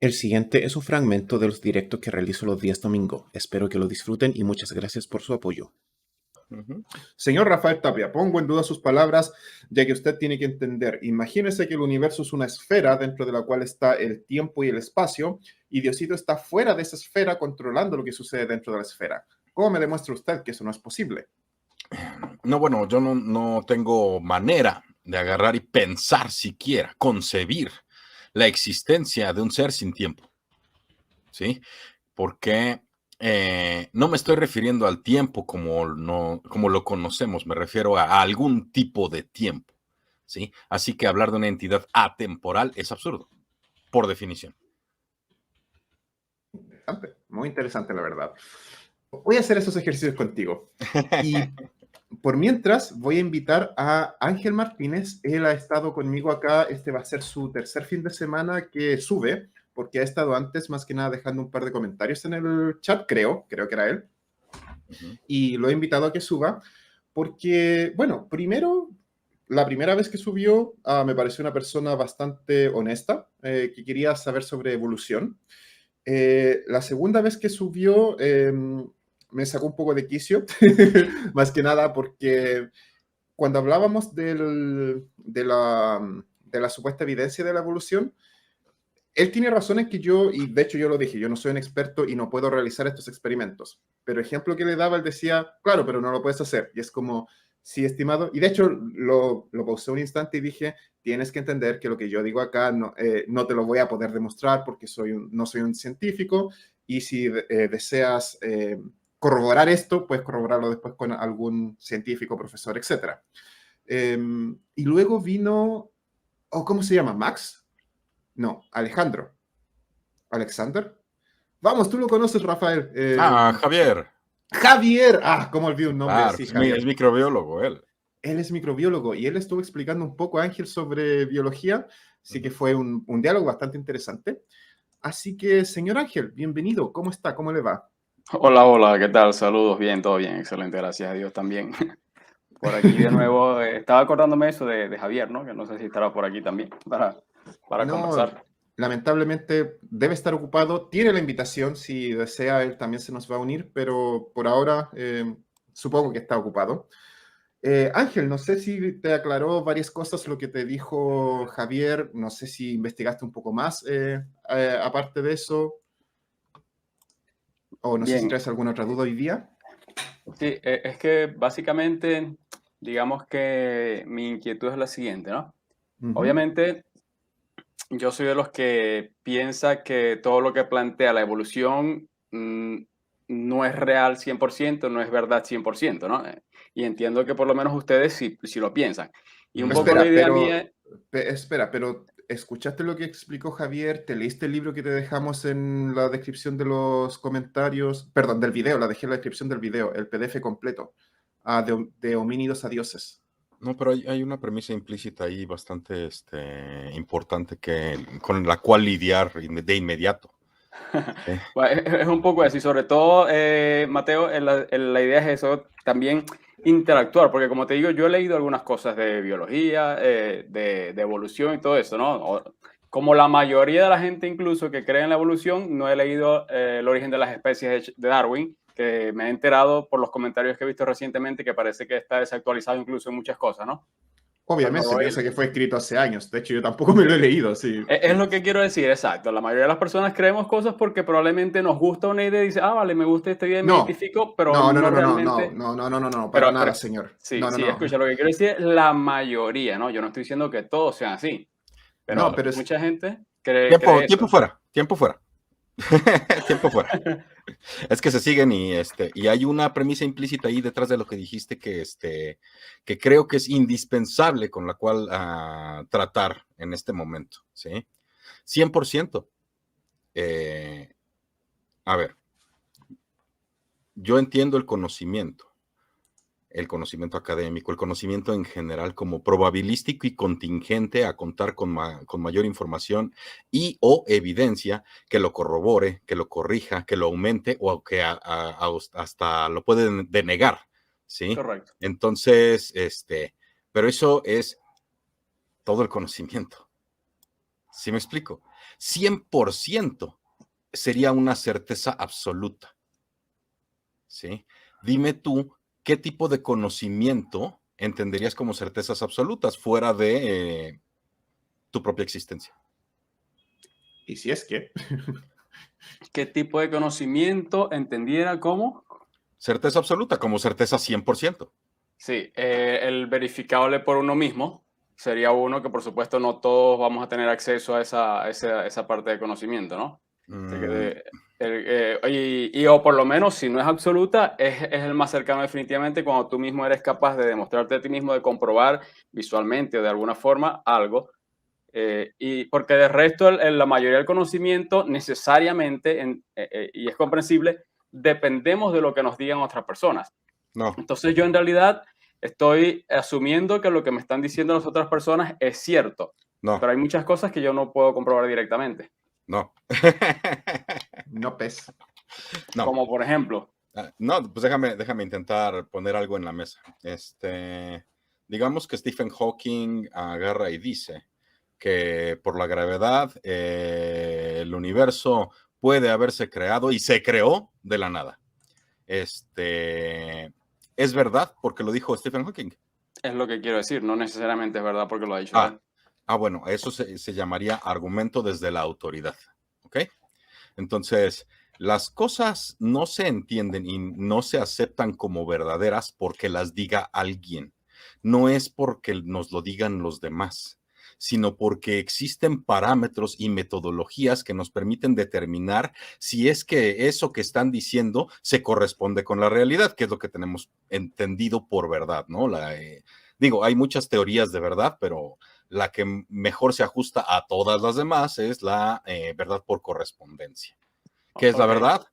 El siguiente es un fragmento de los directos que realizo los días domingo. Espero que lo disfruten y muchas gracias por su apoyo. Señor Rafael Tapia, pongo en duda sus palabras, ya que usted tiene que entender, imagínese que el universo es una esfera dentro de la cual está el tiempo y el espacio, y Diosito está fuera de esa esfera controlando lo que sucede dentro de la esfera. ¿Cómo me demuestra usted que eso no es posible? No, bueno, yo no tengo manera de agarrar y pensar siquiera, concebir la existencia de un ser sin tiempo, ¿sí? Porque no me estoy refiriendo al tiempo como lo conocemos, me refiero a algún tipo de tiempo, ¿sí? Así que hablar de una entidad atemporal es absurdo, por definición. Muy interesante, la verdad. Voy a hacer esos ejercicios contigo. Y por mientras, voy a invitar a Ángel Martínez. Él ha estado conmigo acá. Este va a ser su tercer fin de semana que sube, porque ha estado antes, más que nada, dejando un par de comentarios en el chat, creo que era él. Y lo he invitado a que suba, porque, bueno, primero, la primera vez que subió, me pareció una persona bastante honesta, que quería saber sobre evolución. La segunda vez que subió, me sacó un poco de quicio, más que nada porque cuando hablábamos de la supuesta evidencia de la evolución, él tiene razón en que yo, y de hecho yo lo dije, yo no soy un experto y no puedo realizar estos experimentos. Pero el ejemplo que le daba, él decía, claro, pero no lo puedes hacer. Y es como, sí, estimado. Y de hecho lo pausé un instante y dije, tienes que entender que lo que yo digo acá no te lo voy a poder demostrar porque no soy un científico. Y si deseas corroborar esto, puedes corroborarlo después con algún científico, profesor, etc. Y luego vino, ¿cómo se llama? ¿Max? No, Alejandro. ¿Alexander? Vamos, tú lo conoces, Rafael. Javier. Javier. ¿Cómo olvidé un nombre Claro, así, Javier? es microbiólogo él. Él es microbiólogo y él estuvo explicando un poco a Ángel sobre biología, así que fue un diálogo bastante interesante. Así que, señor Ángel, bienvenido. ¿Cómo está? ¿Cómo le va? Hola, ¿qué tal? Saludos, bien, todo bien, excelente, gracias a Dios también. Por aquí de nuevo, estaba acordándome eso de Javier, ¿no? Que no sé si estará por aquí también para No, conversar. lamentablemente debe estar ocupado. Tiene la invitación, si desea, él también se nos va a unir, pero por ahora supongo que está ocupado. Ángel, no sé si te aclaró varias cosas lo que te dijo Javier, no sé si investigaste un poco más aparte de eso, o no sé si Bien, traes alguna otra duda hoy día. sí, es que básicamente, digamos que mi inquietud es la siguiente, ¿no? Ujú. Obviamente, yo soy de los que piensa que todo lo que plantea la evolución no es real 100%, no es verdad 100%, ¿no? Y entiendo que por lo menos ustedes sí lo piensan. Y un poco la Espera, idea mía. pero ¿escuchaste lo que explicó Javier? ¿Te leíste el libro que te dejamos en la descripción de los comentarios? Perdón, del video, la dejé en la descripción del video, el PDF completo, de homínidos a dioses. No, pero hay una premisa implícita ahí bastante importante con la cual lidiar de inmediato. ¿Sí? Bueno, es un poco así, sobre todo, Mateo, la idea es eso, también interactuar, porque como te digo, yo he leído algunas cosas de biología, de evolución y todo eso, ¿no? Como la mayoría de la gente incluso que cree en la evolución, no he leído el origen de las especies de Darwin, que me he enterado por los comentarios que he visto recientemente que parece que está desactualizado incluso en muchas cosas, ¿no? Cuando Obviamente, lo he piensa que fue escrito hace años. De hecho, yo tampoco me lo he leído, sí. Es lo que quiero decir, exacto. La mayoría de las personas creemos cosas porque probablemente nos gusta una idea y dice, vale, me gusta esta idea y me No, identifico, pero no, no, no no, no, no, no, realmente. no, no, no, no, no, para Pero nada, señor. sí, No, no, sí, no. escucha, lo que quiero decir es la mayoría, ¿no? Yo no estoy diciendo que todos sean así, No, pero pero es, mucha gente cree Tiempo eso. fuera, tiempo fuera. Tiempo fuera. Es que se siguen y hay una premisa implícita ahí detrás de lo que dijiste que creo que es indispensable con la cual tratar en este momento, ¿sí? 100%. A ver, yo entiendo el conocimiento académico, el conocimiento en general como probabilístico y contingente a contar con mayor información y o evidencia que lo corrobore, que lo corrija, que lo aumente o que hasta lo pueden denegar, ¿sí? Correcto. Entonces, pero eso es todo el conocimiento, ¿Sí me explico? 100% sería una certeza absoluta, ¿sí? Dime tú, ¿qué tipo de conocimiento entenderías como certezas absolutas fuera de tu propia existencia? Y si es que, ¿Qué tipo de conocimiento entendiera como? Certeza absoluta, como certeza 100%. Sí, el verificable por uno mismo sería uno que por supuesto no todos vamos a tener acceso a esa parte de conocimiento, ¿no? Así que Mm, o por lo menos si no es absoluta, es el más cercano definitivamente cuando tú mismo eres capaz de demostrarte a ti mismo, de comprobar visualmente o de alguna forma algo. Y porque de resto la mayoría del conocimiento necesariamente, y es comprensible, dependemos de lo que nos digan otras personas. no, Entonces yo en realidad estoy asumiendo que lo que me están diciendo las otras personas es cierto, no, pero hay muchas cosas que yo no puedo comprobar directamente. no. no pes. No, Como por ejemplo, no, pues déjame intentar poner algo en la mesa. Digamos que Stephen Hawking agarra y dice que por la gravedad el universo puede haberse creado y se creó de la nada. Es verdad porque lo dijo Stephen Hawking. es lo que quiero decir, no necesariamente es verdad porque lo ha dicho él. Bueno, eso se llamaría argumento desde la autoridad, ¿ok? Entonces, las cosas no se entienden y no se aceptan como verdaderas porque las diga alguien. No es porque nos lo digan los demás, sino porque existen parámetros y metodologías que nos permiten determinar si es que eso que están diciendo se corresponde con la realidad, que es lo que tenemos entendido por verdad, ¿no? Hay muchas teorías de verdad, pero la que mejor se ajusta a todas las demás es la verdad por correspondencia. ¿Qué es la Ok. verdad?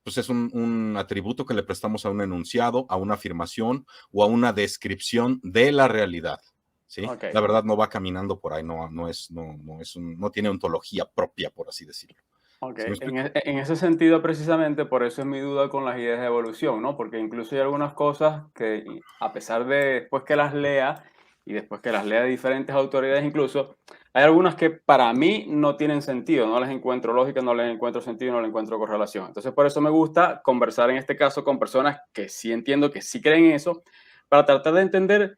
Pues es un atributo que le prestamos a un enunciado, a una afirmación o a una descripción de la realidad. ¿Sí? Ok. La verdad no va caminando por ahí, no tiene ontología propia, por así decirlo. Ok, ¿Sí me explico? en ese sentido precisamente, por eso es mi duda con las ideas de evolución, ¿no? Porque incluso hay algunas cosas que a pesar de después que las lea y después que las lea de diferentes autoridades incluso, hay algunas que para mí no tienen sentido, no les encuentro lógica, no les encuentro sentido, no les encuentro correlación. Entonces por eso me gusta conversar en este caso con personas que sí entiendo que sí creen eso, para tratar de entender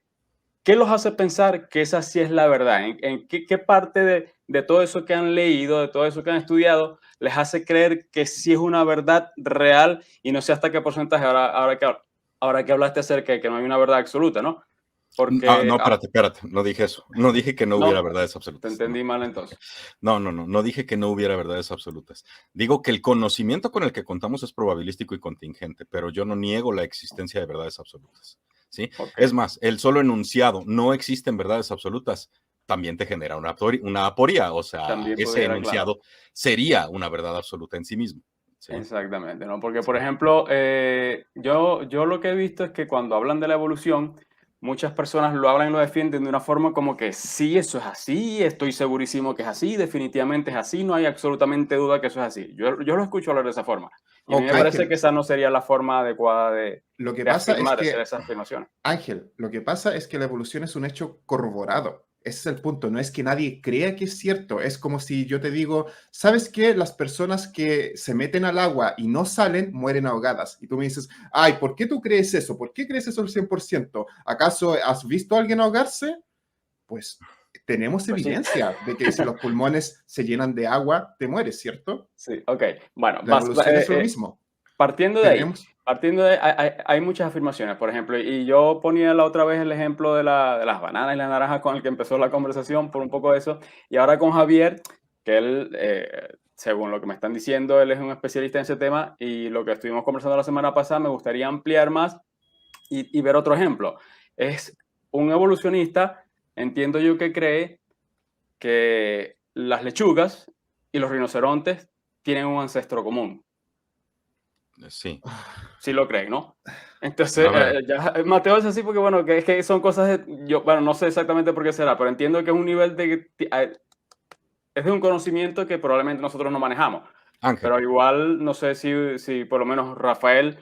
¿qué los hace pensar que esa sí es la verdad? ¿En qué parte de todo eso que han leído, de todo eso que han estudiado, les hace creer que sí es una verdad real y no sé hasta qué porcentaje, ahora que hablaste acerca de que no hay una verdad absoluta, ¿no? Porque, No, espérate, no dije eso. No dije que no hubiera no, verdades te absolutas. entendí mal entonces. No dije que no hubiera verdades absolutas. Digo que el conocimiento con el que contamos es probabilístico y contingente, pero yo no niego la existencia de verdades absolutas. ¿Sí? Ok, Es más, el solo enunciado no existen verdades absolutas también te genera una aporía, o sea, también ese pudiera, claro. enunciado sería una verdad absoluta en sí mismo. ¿Sí? Exactamente, ¿no? Porque, Sí. por ejemplo, yo lo que he visto es que cuando hablan de la evolución, muchas personas lo hablan y lo defienden de una forma como que sí, eso es así, estoy segurísimo que es así, definitivamente es así, no hay absolutamente duda que eso es así. Yo lo escucho hablar de esa forma. Y a mí Ok. me parece Ángel, que esa no sería la forma adecuada lo que de pasa es afirmar, de hacer que esas afirmaciones. Ángel, lo que pasa es que la evolución es un hecho corroborado. Ese es el punto. No es que nadie crea que es cierto. Es como si yo te digo, ¿sabes qué? Las personas que se meten al agua y no salen mueren ahogadas. Y tú me dices, ay, ¿por qué tú crees eso? ¿Por qué crees eso al 100%? ¿Acaso has visto a alguien ahogarse? Pues tenemos Pues sí, evidencia de que si los pulmones se llenan de agua, te mueres, ¿cierto? sí, ok. Bueno, La evolución es lo mismo. partiendo de ahí, Tenemos... hay muchas afirmaciones, por ejemplo, y yo ponía la otra vez el ejemplo de las bananas y las naranjas con el que empezó la conversación, por un poco de eso, y ahora con Javier, que él, según lo que me están diciendo, él es un especialista en ese tema, y lo que estuvimos conversando la semana pasada, me gustaría ampliar más y ver otro ejemplo. Es un evolucionista, entiendo yo que cree que las lechugas y los rinocerontes tienen un ancestro común. Sí. Sí lo creen, ¿no? Entonces, A ver, Mateo es así porque, bueno, que es que son cosas bueno, no sé exactamente por qué será, pero entiendo que es un nivel es de un conocimiento que probablemente nosotros no manejamos. Ángel, Pero igual, no sé si por lo menos Rafael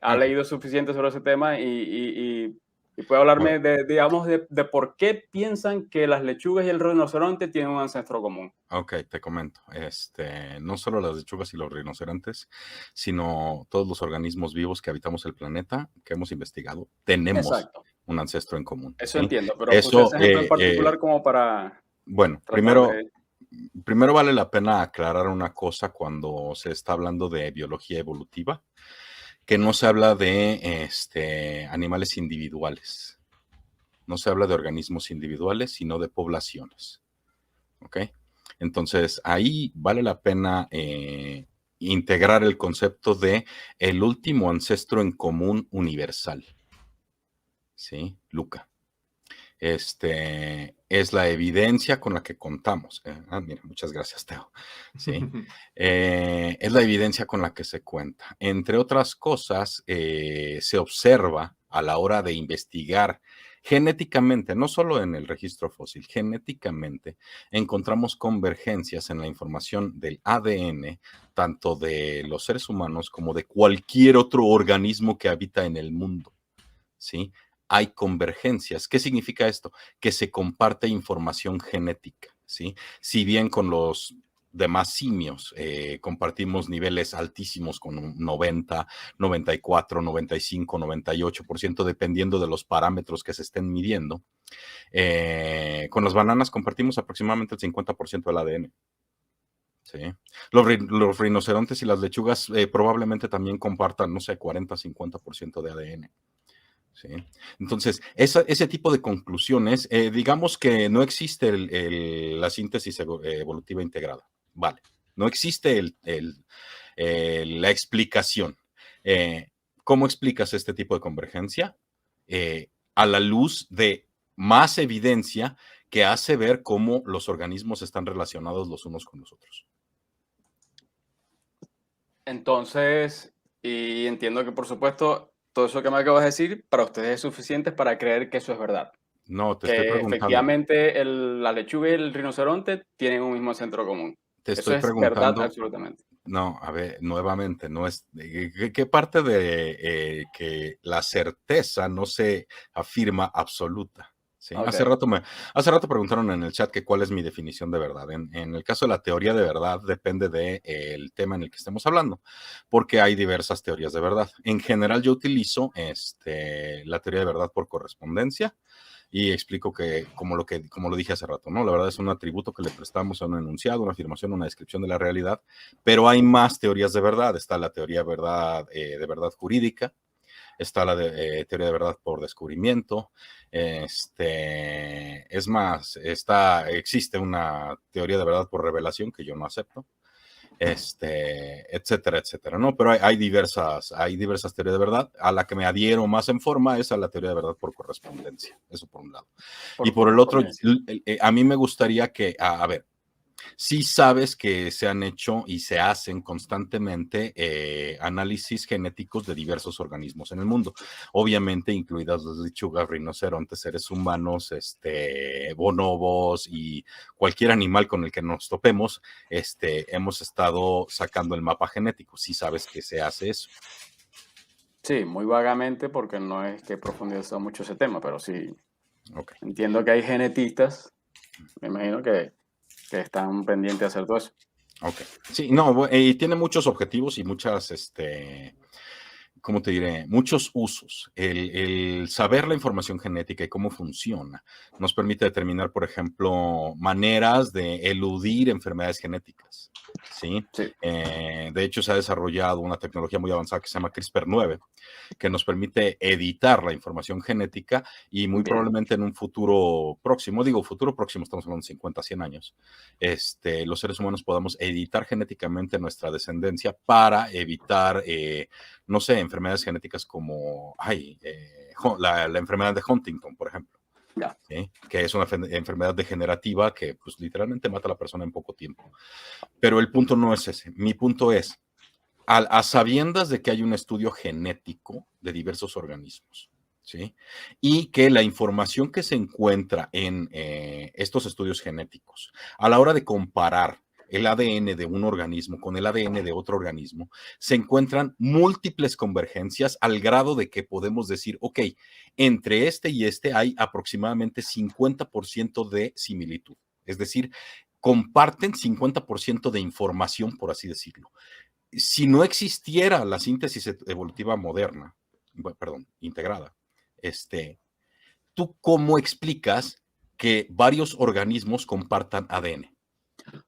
ha Ángel. leído suficiente sobre ese tema y Y puede hablarme Bueno. digamos, de por qué piensan que las lechugas y el rinoceronte tienen un ancestro común. Ok, te comento. No solo las lechugas y los rinocerontes, sino todos los organismos vivos que habitamos el planeta, que hemos investigado, tenemos Exacto, un ancestro en común. eso ¿Sí? entiendo, pero puse Eso, ese ejemplo en particular como para bueno, tratar de... primero vale la pena aclarar una cosa cuando se está hablando de biología evolutiva, que no se habla de animales individuales, no se habla de organismos individuales, sino de poblaciones. ¿Ok? Entonces, ahí vale la pena integrar el concepto de el último ancestro en común universal. ¿Sí? Luca. Es la evidencia con la que contamos. Mira, muchas gracias, Teo. ¿Sí? Es la evidencia con la que se cuenta. Entre otras cosas, se observa a la hora de investigar genéticamente, no solo en el registro fósil, genéticamente, encontramos convergencias en la información del ADN, tanto de los seres humanos como de cualquier otro organismo que habita en el mundo. ¿Sí? Hay convergencias. ¿Qué significa esto? Que se comparte información genética, ¿sí? Si bien con los demás simios compartimos niveles altísimos con un 90, 94, 95, 98%, dependiendo de los parámetros que se estén midiendo. Con las bananas compartimos aproximadamente el 50% del ADN. ¿Sí? Los rinocerontes y las lechugas probablemente también compartan, no sé, 40, 50% de ADN. ¿Sí? Entonces, ese tipo de conclusiones, digamos que no existe la síntesis evolutiva integrada, vale, no existe la explicación. ¿Cómo explicas este tipo de convergencia? A la luz de más evidencia que hace ver cómo los organismos están relacionados los unos con los otros. Entonces, y entiendo que por supuesto todo eso que me acabas de decir para ustedes es suficiente para creer que eso es verdad. No, te estoy Que preguntando. efectivamente la lechuga y el rinoceronte tienen un mismo centro común. Te Eso estoy es verdad preguntando. absolutamente. No, a ver, nuevamente, no es. ¿Qué parte de que la certeza no se afirma absoluta? ¿Sí? Ok. Hace rato preguntaron en el chat que cuál es mi definición de verdad. En el caso de la teoría de verdad, depende del tema en el que estemos hablando, porque hay diversas teorías de verdad. En general, yo utilizo la teoría de verdad por correspondencia. Y explico que, como lo dije hace rato, ¿no? La verdad es un atributo que le prestamos a un enunciado, una afirmación, una descripción de la realidad, pero hay más teorías de verdad. Está la teoría de verdad jurídica, está la teoría de verdad por descubrimiento, es más, existe una teoría de verdad por revelación que yo no acepto. Etcétera, etcétera, ¿no? Pero hay diversas teorías de verdad. A la que me adhiero más en forma es a la teoría de verdad por correspondencia. Eso por un lado. Y por el otro, a mí me gustaría que, a ver, sí sabes que se han hecho y se hacen constantemente análisis genéticos de diversos organismos en el mundo, obviamente incluidas las lechugas, rinocerontes, seres humanos, bonobos y cualquier animal con el que nos topemos, hemos estado sacando el mapa genético. Sí sabes que se hace eso. Sí, muy vagamente porque no es que he profundizado mucho ese tema, pero sí Okay. entiendo que hay genetistas, me imagino que están pendientes de hacer todo eso. Ok. Sí, no, y tiene muchos objetivos y muchas, ¿cómo te diré? Muchos usos. El saber la información genética y cómo funciona nos permite determinar, por ejemplo, maneras de eludir enfermedades genéticas. ¿Sí? Sí. De hecho, se ha desarrollado una tecnología muy avanzada que se llama CRISPR-9, que nos permite editar la información genética y muy probablemente en un futuro próximo, estamos hablando de 50, 100 años, los seres humanos podamos editar genéticamente nuestra descendencia para evitar, no sé, enfermedades genéticas como la enfermedad de Huntington, por ejemplo. ¿Sí? Que es una enfermedad degenerativa que pues literalmente mata a la persona en poco tiempo. Pero el punto no es ese. Mi punto es, a sabiendas de que hay un estudio genético de diversos organismos, ¿sí? Y que la información que se encuentra en estos estudios genéticos, a la hora de comparar el ADN de un organismo con el ADN de otro organismo, se encuentran múltiples convergencias al grado de que podemos decir, ok, entre este y este hay aproximadamente 50% de similitud. Es decir, comparten 50% de información, por así decirlo. Si no existiera la síntesis evolutiva moderna, perdón, integrada, ¿tú cómo explicas que varios organismos compartan ADN?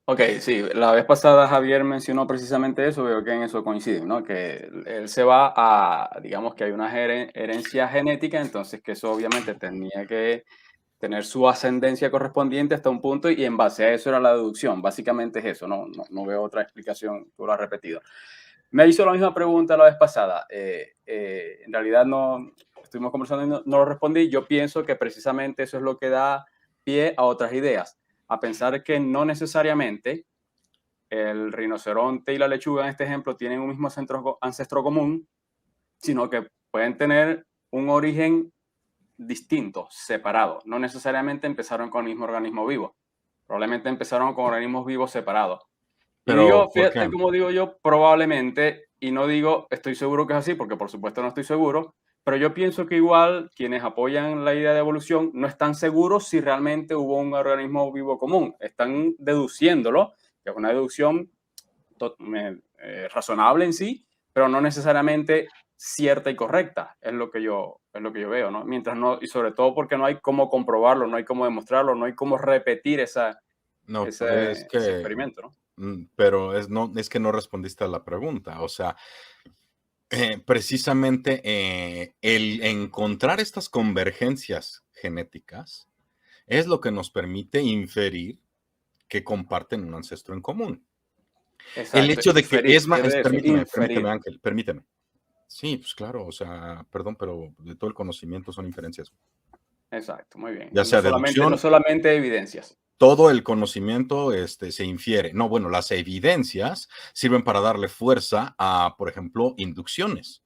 Ok, sí, la vez pasada Javier mencionó precisamente eso, veo que en eso coinciden, ¿no? Que él se va a, digamos que hay una herencia genética, entonces que eso obviamente tenía que tener su ascendencia correspondiente hasta un punto y en base a eso era la deducción, básicamente es eso, no veo otra explicación, tú lo has repetido. Me hizo la misma pregunta la vez pasada, en realidad no, estuvimos conversando y no lo respondí, yo pienso que precisamente eso es lo que da pie a otras ideas, a pensar que no necesariamente el rinoceronte y la lechuga en este ejemplo tienen un mismo ancestro común, sino que pueden tener un origen distinto, separado. No necesariamente empezaron con el mismo organismo vivo. Probablemente empezaron con organismos vivos separados. Pero, y digo, ¿por fíjate qué? como digo yo, probablemente, y no digo estoy seguro que es así, porque por supuesto no estoy seguro, pero yo pienso que igual quienes apoyan la idea de evolución no están seguros si realmente hubo un organismo vivo común. Están deduciéndolo, que es una deducción razonable en sí, pero no necesariamente cierta y correcta, es lo que yo veo, ¿no? Mientras no, y sobre todo porque no hay cómo comprobarlo, no hay cómo demostrarlo, no hay cómo repetir No, ese es que, experimento, ¿no? pero es que no respondiste a la pregunta. O sea, precisamente el encontrar estas convergencias genéticas es lo que nos permite inferir que comparten un ancestro en común. El Exacto, hecho de que inferir, es más, eso, permíteme, inferir. Ángel, permíteme. Sí, pues claro, o sea, perdón, pero de todo el conocimiento son inferencias. Exacto, muy bien. Ya No sea solamente, no deducción, solamente evidencias. todo el conocimiento se infiere. No, bueno, las evidencias sirven para darle fuerza a, por ejemplo, inducciones.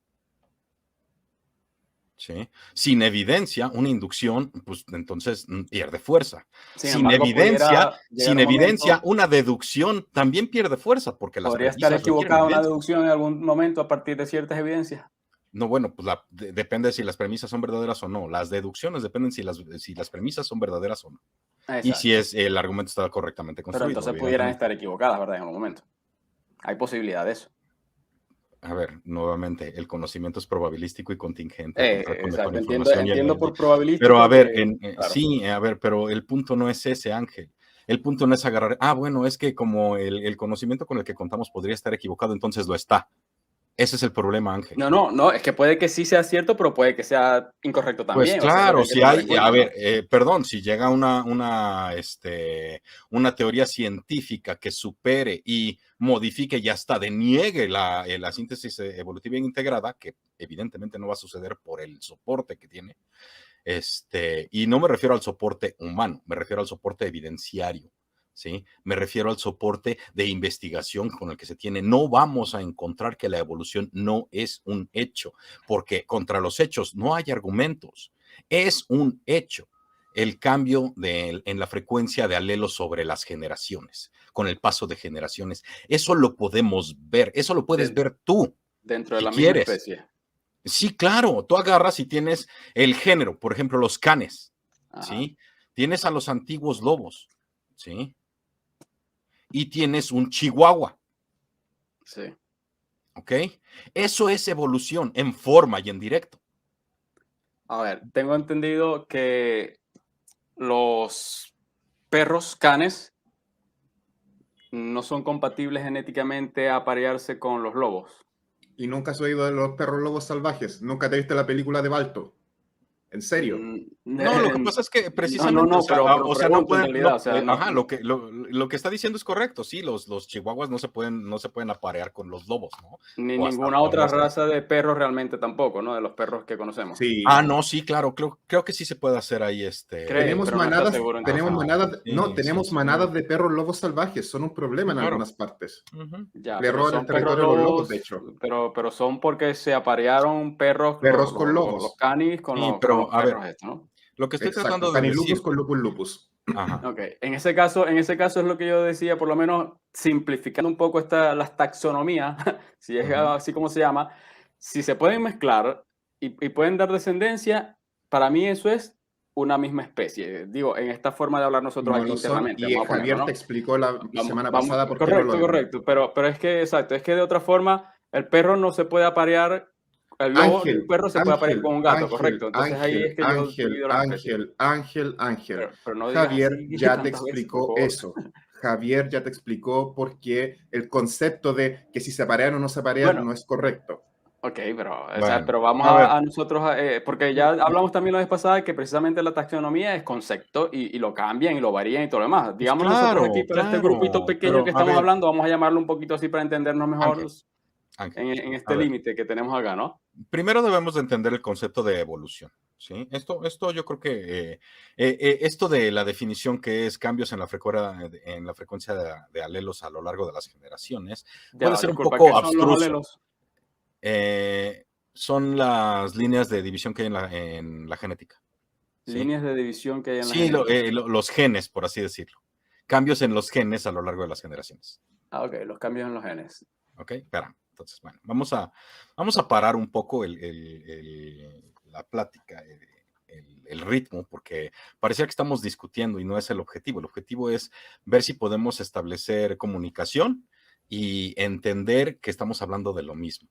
¿Sí? Sin evidencia, una inducción, pues entonces pierde fuerza. Sin embargo, pudiera llegar Sin un evidencia, momento, una deducción también pierde fuerza porque las podría estar premisas requieren equivocada una evidencia. deducción en algún momento a partir de ciertas evidencias. No, bueno, pues depende si las premisas son verdaderas o no. Las deducciones dependen si las premisas son verdaderas o no. Y si Exacto. es el argumento está correctamente Pero construido, entonces pudieran evidentemente. estar equivocadas, ¿verdad? En algún momento. Hay posibilidad de eso. A ver, nuevamente, el conocimiento es probabilístico y contingente al contar con Exacto. la Entiendo, información entiendo por pero probabilístico a ver, que, claro. sí, a ver, pero el punto no es ese, Ángel. El punto no es agarrar, bueno, es que como el conocimiento con el que contamos podría estar equivocado, entonces lo está. Ese es el problema, Ángel. No, es que puede que sí sea cierto, pero puede que sea incorrecto Pues también. O sea, es lo que claro, hay que si tomar en hay, a cuenta, ¿no? ver, perdón, si llega una teoría científica que supere y modifique y hasta deniegue la síntesis evolutiva integrada, que evidentemente no va a suceder por el soporte que tiene, y no me refiero al soporte humano, me refiero al soporte evidenciario. ¿Sí? Me refiero al soporte de investigación con el que se tiene. No vamos a encontrar que la evolución no es un hecho, porque contra los hechos no hay argumentos. Es un hecho el cambio en la frecuencia de alelos sobre las generaciones, con el paso de generaciones. Eso lo podemos ver, eso lo puedes ver tú, Dentro de si la misma quieres. especie. Sí, claro, tú agarras y tienes el género, por ejemplo, los canes, ¿sí? Tienes a los antiguos lobos, ¿sí? Y tienes un chihuahua. Sí. ¿Ok? Eso es evolución en forma y en directo. A ver, tengo entendido que los perros canes no son compatibles genéticamente a aparearse con los lobos. Y nunca has oído de los perros lobos salvajes. Nunca te viste la película de Balto. ¿En serio? No, lo que pasa es que precisamente, pero no pregunto en pueden, realidad, o sea, no, lo que está diciendo es correcto, sí, los chihuahuas no se pueden aparear con los lobos, ¿no? ni O hasta, ninguna o no otra hasta. raza de perros realmente tampoco, ¿no? De los perros que conocemos. Sí. No, sí, claro, creo que sí se puede hacer ahí Tenemos Pero no está manadas, seguro tenemos entonces. manadas, no, Sí, tenemos sí. manadas de perros lobos salvajes, son un problema en Claro. algunas partes. Ya, Le pero roban el son perros territorio a los lobos, lobos, de hecho. pero son porque se aparearon perros, Perros con los lobos. canis con Sí, con pero los a ver, perros estos, ¿no? lo que estoy Exacto. tratando de Canilupus decir, con lupus lupus. Ajá. Ok, en ese caso es lo que yo decía, por lo menos simplificando un poco las taxonomías, si es Ujú. así como se llama, si se pueden mezclar y pueden dar descendencia, para mí eso es una misma especie. Digo, en esta forma de hablar nosotros No aquí lo son, internamente, y vamos a ponerlo, Javier te ¿no? explicó la Vamos, semana vamos, pasada por qué no lo correcto, eran. correcto, pero es que, exacto, es que de otra forma el perro no se puede aparear, el lobo de un Ángel, perro se puede aparear con Ángel, un gato, correcto. Ángel, Entonces ahí es Ángel, que yo Ángel, divido las especies. Ángel, Ángel, Ángel. Pero no digas Javier así ya te tantas veces, por explicó favor. eso. Javier ya te explicó por qué el concepto de que si se aparean o no se aparean Bueno, no es correcto. ok, pero, o sea, Bueno, pero vamos a ver, a nosotros, porque ya hablamos también la vez pasada que precisamente la taxonomía es concepto y lo cambian y lo varían y todo lo demás. pues Digamos nosotros aquí, claro, para este grupito claro, pequeño que pero a estamos ver, hablando, vamos a llamarlo un poquito así para entendernos mejor Ángel, Ángel, en a este ver, límite que tenemos acá, ¿no? primero debemos de entender el concepto de evolución, ¿sí? Esto yo creo que esto de la definición que es cambios en la frecuencia de alelos a lo largo de las generaciones Ya puede va, ser un disculpa, ¿qué poco son los abstruso. alelos? Son las líneas de división que hay en la genética, ¿sí? Líneas de división que hay en la Sí, genética. los genes, por así decirlo. Cambios en los genes a lo largo de las generaciones. Ah, ok, los cambios en los genes. ¿Ok? Espera. Entonces, bueno, vamos a parar un poco la plática, el ritmo, porque parecía que estamos discutiendo y no es el objetivo. El objetivo es ver si podemos establecer comunicación y entender que estamos hablando de lo mismo.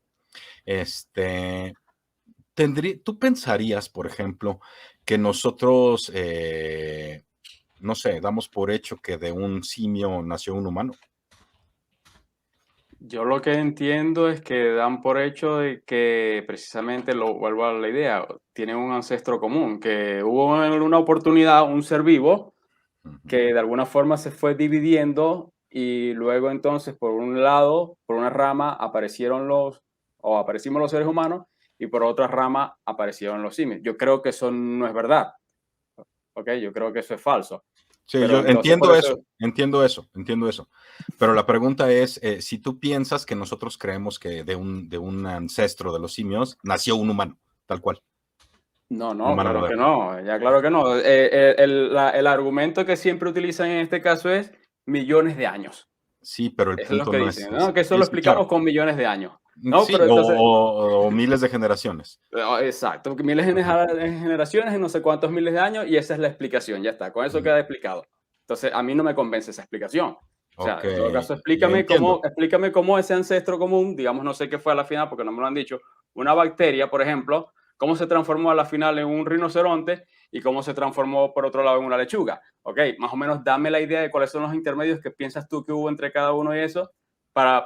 ¿Tú pensarías, por ejemplo, que nosotros, no sé, damos por hecho que de un simio nació un humano? Yo lo que entiendo es que dan por hecho de que precisamente, lo vuelvo a la idea, tienen un ancestro común, que hubo en una oportunidad un ser vivo Ujú. que de alguna forma se fue dividiendo y luego entonces por un lado, por una rama aparecimos los seres humanos y por otra rama aparecieron los simios. Yo creo que eso no es verdad, ¿ok? Yo creo que eso es falso. Sí, Pero yo entonces por eso, entiendo eso. Pero la pregunta es, si tú piensas que nosotros creemos que de un ancestro de los simios nació un humano, tal cual, no, un no, humano claro que moderno. no, ya claro que no. El argumento que siempre utilizan en este caso es millones de años. Sí, pero el Eso es lo punto que no es, dicen, ¿no? Que eso sí, lo sí, claro. explicamos con millones de años. No, Sí, pero entonces, o miles de generaciones. exacto, porque miles Ajá. de generaciones en no sé cuántos miles de años y esa es la explicación, ya está, con eso Ujú. queda explicado. Entonces, a mí no me convence esa explicación. O sea, Ok, en todo caso, entiendo. explícame cómo ese ancestro común, digamos, no sé qué fue a la final porque no me lo han dicho, una bacteria, por ejemplo, cómo se transformó a la final en un rinoceronte y cómo se transformó por otro lado en una lechuga. Ok, más o menos dame la idea de cuáles son los intermedios que piensas tú que hubo entre cada uno y eso para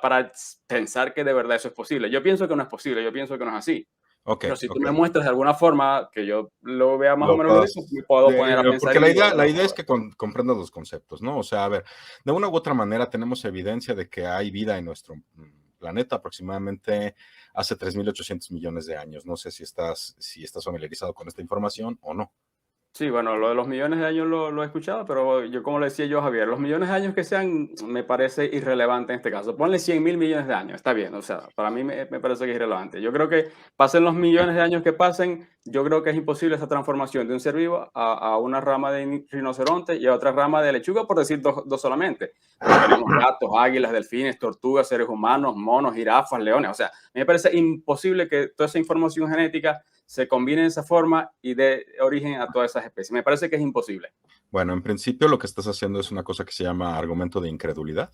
pensar que de verdad eso es posible. Yo pienso que no es posible, yo pienso que no es así. Ok, Pero si tú ok. me muestras de alguna forma que yo lo vea más o Lo menos lógico, puedas, me puedo poner a pensar porque y digo, la bueno, idea vamos es a ver. que comprendas los conceptos, ¿no? O sea, a ver, de una u otra manera tenemos evidencia de que hay vida en nuestro planeta aproximadamente hace 3.800 millones de años. No sé si estás familiarizado con esta información o no. Sí, bueno, lo de los millones de años lo he escuchado, pero yo, como le decía yo a Javier, los millones de años que sean me parece irrelevante en este caso. Ponle 100.000 millones de años, está bien, o sea, para mí me parece que es irrelevante. Yo creo que pasen los Ok. millones de años que pasen, yo creo que es imposible esa transformación de un ser vivo a una rama de rinoceronte y a otra rama de lechuga, por decir dos solamente. Pero tenemos gatos, águilas, delfines, tortugas, seres humanos, monos, jirafas, leones. O sea, a mí me parece imposible que toda esa información genética se combine de esa forma y dé origen a todas esas especies. Me parece que es imposible. Bueno, en principio lo que estás haciendo es una cosa que se llama argumento de incredulidad,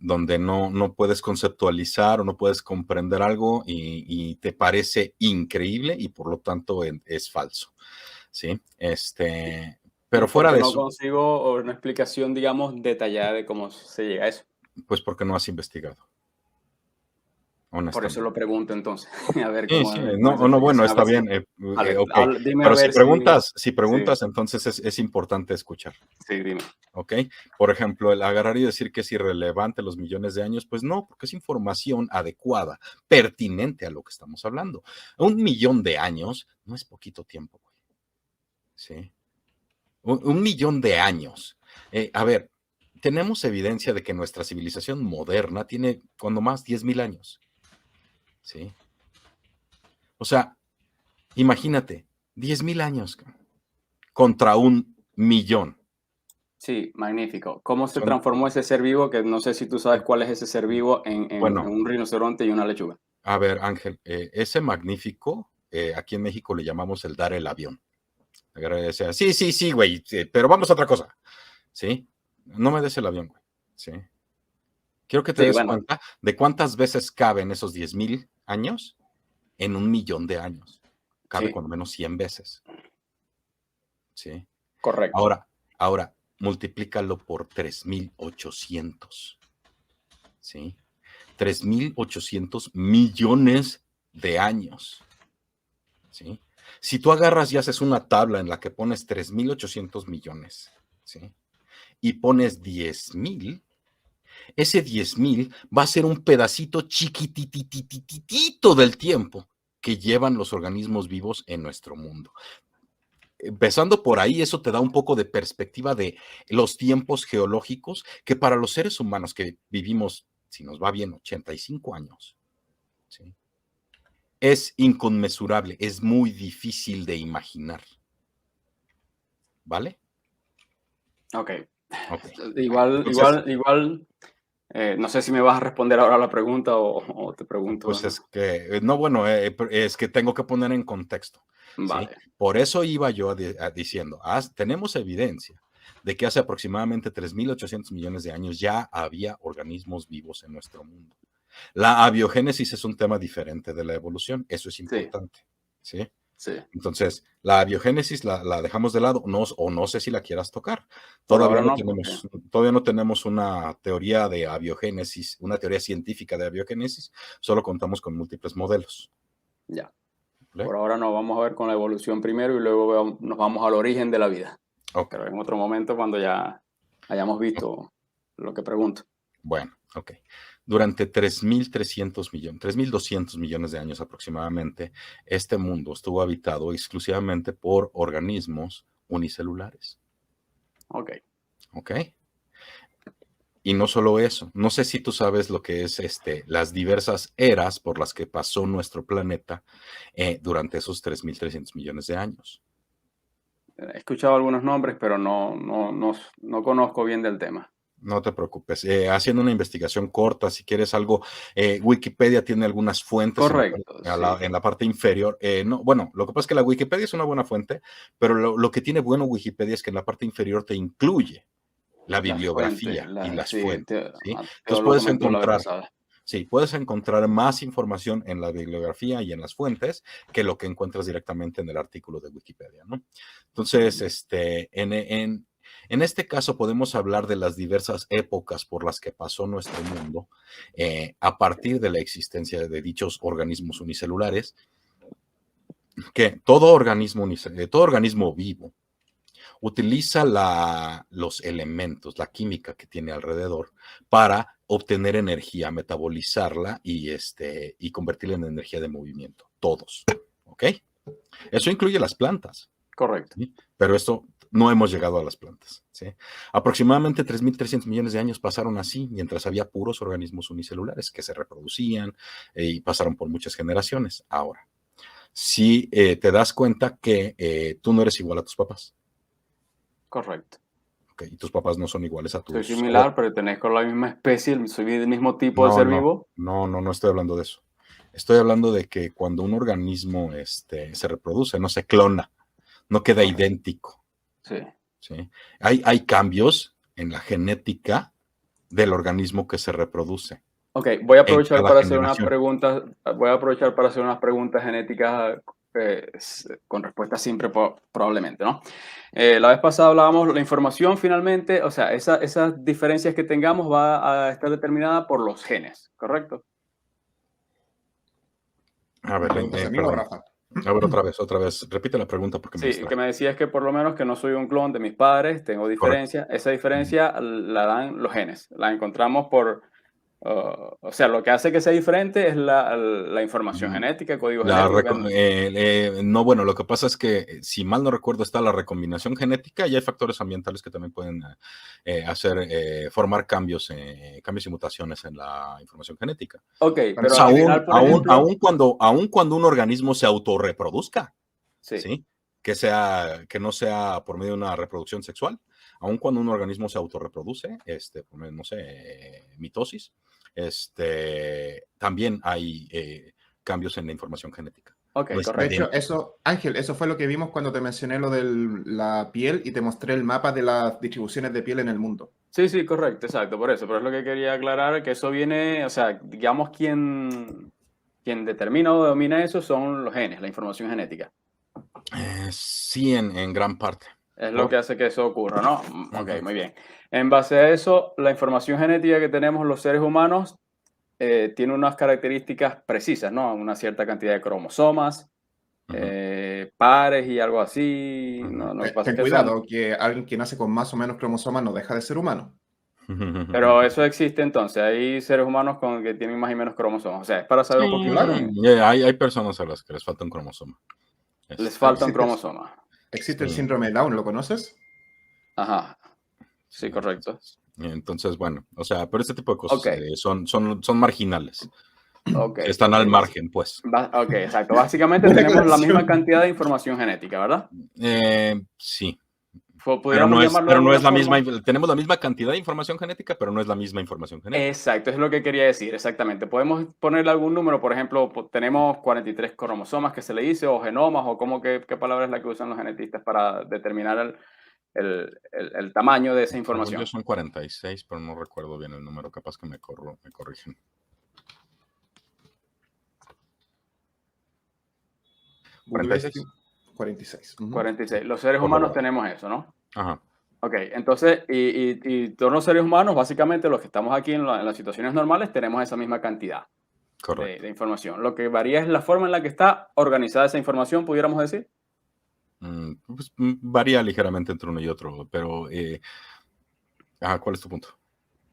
donde no puedes conceptualizar o no puedes comprender algo y te parece increíble y por lo tanto es falso, ¿sí? Pero ¿Y fuera porque de no eso, consigo una explicación, digamos, detallada de cómo se llega a eso? pues porque no has investigado, Por eso lo honestamente. pregunto entonces, a ver Sí, cómo, sí, cómo es esa no, bueno, explicación. A está ver si... bien, Vale, ok, dime a pero ver si... si Sí, preguntas, entonces es importante escuchar. sí, dime. ¿Ok? Por ejemplo, el agarrar y decir que es irrelevante los millones de años, pues no, porque es información adecuada, pertinente a lo que estamos hablando. 1 millón de años no es poquito tiempo, güey. ¿Sí? 1 millón de años. A ver, tenemos evidencia de que nuestra civilización moderna tiene cuando más 10.000 años. ¿Sí? O sea, imagínate, 10.000 años contra un millón. Sí, magnífico. ¿Cómo se Son- transformó ese ser vivo? Que no sé si tú sabes cuál es ese ser vivo en Bueno. un rinoceronte y una lechuga. A ver, Ángel, ese magnífico, aquí en México le llamamos el dar el avión. Decía, sí, güey, pero vamos a otra cosa. ¿Sí? No me des el avión, güey. ¿Sí? Quiero que te Sí, des bueno. cuenta de cuántas veces caben esos 10,000 años en 1,000,000 de años. Cabe Sí. cuando menos 100 veces. ¿Sí? Correcto. Ahora, multiplícalo por 3,800. ¿Sí? 3,800 millones de años. ¿Sí? Si tú agarras y haces una tabla en la que pones 3,800 millones, ¿sí? Y pones 10,000, ese 10,000 va a ser un pedacito chiquititititito del tiempo que llevan los organismos vivos en nuestro mundo. Empezando por ahí, eso te da un poco de perspectiva de los tiempos geológicos que para los seres humanos que vivimos, si nos va bien, 85 años, ¿sí? Es inconmensurable, es muy difícil de imaginar. ¿Vale? Ok. Ok. Igual, Entonces, no sé si me vas a responder ahora la pregunta o te pregunto. pues es que, no, bueno, es que tengo que poner en contexto, ¿sí? Vale. Por eso iba yo diciendo, tenemos evidencia de que hace aproximadamente 3,800 millones de años ya había organismos vivos en nuestro mundo. La abiogénesis es un tema diferente de la evolución, eso es importante, ¿sí? Sí. Entonces, la abiogénesis la dejamos de lado, o no sé si la quieras tocar. Por Todavía ahora no no, todavía no tenemos una teoría de abiogénesis, una teoría científica de abiogénesis, solo contamos con múltiples modelos. Ya. ¿Vale? Por ahora no, vamos a ver con la evolución primero y luego nos vamos al origen de la vida. Ok. Pero en otro momento cuando ya hayamos visto lo que pregunto. Bueno, ok. Durante 3,300 millones, 3,200 millones de años aproximadamente, este mundo estuvo habitado exclusivamente por organismos unicelulares. Ok. ¿Ok? Y no solo eso, no sé si tú sabes lo que es las diversas eras por las que pasó nuestro planeta durante esos 3,300 millones de años. He escuchado algunos nombres, pero no conozco bien del tema. No te preocupes. Haciendo una investigación corta, si quieres algo, Wikipedia tiene algunas fuentes Correcto, en la parte inferior. No, bueno, lo que pasa es que la Wikipedia es una buena fuente, pero lo que tiene bueno Wikipedia es que en la parte inferior te incluye la bibliografía y las fuentes. ¿Sí? Mateo Entonces lo comentó la vez pasada. sí, puedes encontrar más información en la bibliografía y en las fuentes que lo que encuentras directamente en el artículo de Wikipedia, ¿no? Entonces, en este caso podemos hablar de las diversas épocas por las que pasó nuestro mundo a partir de la existencia de dichos organismos unicelulares, que todo organismo vivo utiliza los elementos, la química que tiene alrededor para obtener energía, metabolizarla y convertirla en energía de movimiento. Todos. ¿Ok? Eso incluye las plantas. Correcto. ¿Sí? Pero esto no hemos llegado a las plantas. ¿Sí? Aproximadamente 3,300 millones de años pasaron así, mientras había puros organismos unicelulares que se reproducían y pasaron por muchas generaciones. Ahora, si te das cuenta que tú no eres igual a tus papás. Correcto. Okay, y tus papás no son iguales a tus... Soy similar, pertenezco a la misma especie, soy del mismo tipo de ser vivo. No estoy hablando de eso. Estoy hablando de que cuando un organismo se reproduce, no se clona, no queda idéntico. Sí. ¿Sí? Hay cambios en la genética del organismo que se reproduce. Ok, voy a aprovechar para hacer unas preguntas genéticas con respuesta simple probablemente, ¿no? La vez pasada hablábamos, la información finalmente, o sea, esas diferencias que tengamos va a estar determinada por los genes, ¿correcto? A ver, ¿A mí o Rafa? A ver, otra vez. Repite la pregunta porque me Sí, distrae. que me decías que por lo menos que no soy un clon de mis padres, tengo diferencia. Esa diferencia la dan los genes. La encontramos o sea, lo que hace que sea diferente es la información genética, código genético. No, bueno, lo que pasa es que, si mal no recuerdo, está la recombinación genética y hay factores ambientales que también pueden formar cambios y mutaciones en la información genética. Ok, pero entonces, al final, por ejemplo... aún cuando un organismo se autorreproduzca, Sí. ¿sí? que no sea por medio de una reproducción sexual, aun cuando un organismo se autorreproduce, por medio, no sé, mitosis, también hay cambios en la información genética. Ok, No es De hecho, correcto. eso, Ángel, eso fue lo que vimos cuando te mencioné lo de la piel y te mostré el mapa de las distribuciones de piel en el mundo. Sí, sí, correcto, exacto, por eso. Pero es lo que quería aclarar, que eso viene, o sea, digamos, quien determina o domina eso son los genes, la información genética. Sí, en gran parte. Es lo que hace que eso ocurra, ¿no? Ok, Ujú. muy bien. En base a eso, la información genética que tenemos los seres humanos tiene unas características precisas, ¿no? Una cierta cantidad de cromosomas, pares y algo así. No, lo que pasa es Ten que son... cuidado, que alguien que nace con más o menos cromosomas no deja de ser humano. Pero eso existe entonces. Hay seres humanos que tienen más y menos cromosomas. O sea, es para saber un poquito Claro. también. Hay personas a las que les falta un cromosoma. Les falta un Existe, cromosoma. existe el Sí. síndrome de Down, ¿lo conoces? Ajá. Sí, correcto. Entonces, bueno, o sea, pero este tipo de cosas Ok. son marginales. Ok. Están al margen, pues. Ok, exacto. Básicamente Buena tenemos la misma aclaración. cantidad de información genética, ¿verdad? Sí, Pudiéramos llamarlo de pero no alguna es la misma, forma. tenemos la misma cantidad de información genética, pero no es la misma información genética. Exacto, es lo que quería decir, exactamente. Podemos ponerle algún número, por ejemplo, tenemos 43 cromosomas que se le dice, o genomas, o qué palabra es la que usan los genetistas para determinar el tamaño de esa Según yo información. son 46, pero no recuerdo bien el número, capaz que me corrigen. 46. 46. Ujú. 46. Los seres Por humanos favor. tenemos eso, ¿no? Ajá, Ok, entonces, y todos los seres humanos, básicamente los que estamos aquí en las situaciones normales, tenemos esa misma cantidad correcto. de información. Lo que varía es la forma en la que está organizada esa información, pudiéramos decir. Pues, varía ligeramente entre uno y otro, pero ¿cuál es tu punto?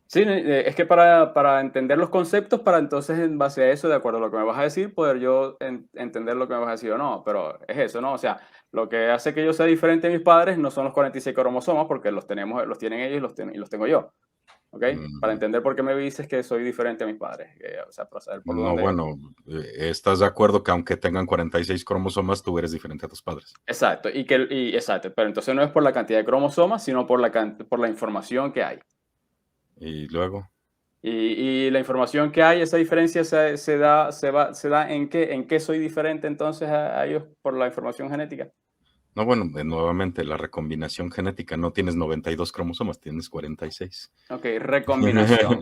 Sí, es que para entender los conceptos, para entonces en base a eso, de acuerdo a lo que me vas a decir, poder yo entender lo que me vas a decir o no. Pero es eso, ¿no? O sea, lo que hace que yo sea diferente a mis padres no son los 46 cromosomas, porque los tienen ellos y los tengo yo. ¿Ok? Para Mm, entender por qué me dices que soy diferente a mis padres. O sea, para saber por No, dónde. bueno, ¿estás de acuerdo que aunque tengan 46 cromosomas, tú eres diferente a tus padres? Exacto, exacto, pero entonces no es por la cantidad de cromosomas, sino por por la información que hay. Y luego, Y la información que hay, esa diferencia se da en qué soy diferente entonces a ellos por la información genética. no, bueno, nuevamente la recombinación genética, no tienes 92 cromosomas, tienes 46. Ok, recombinación.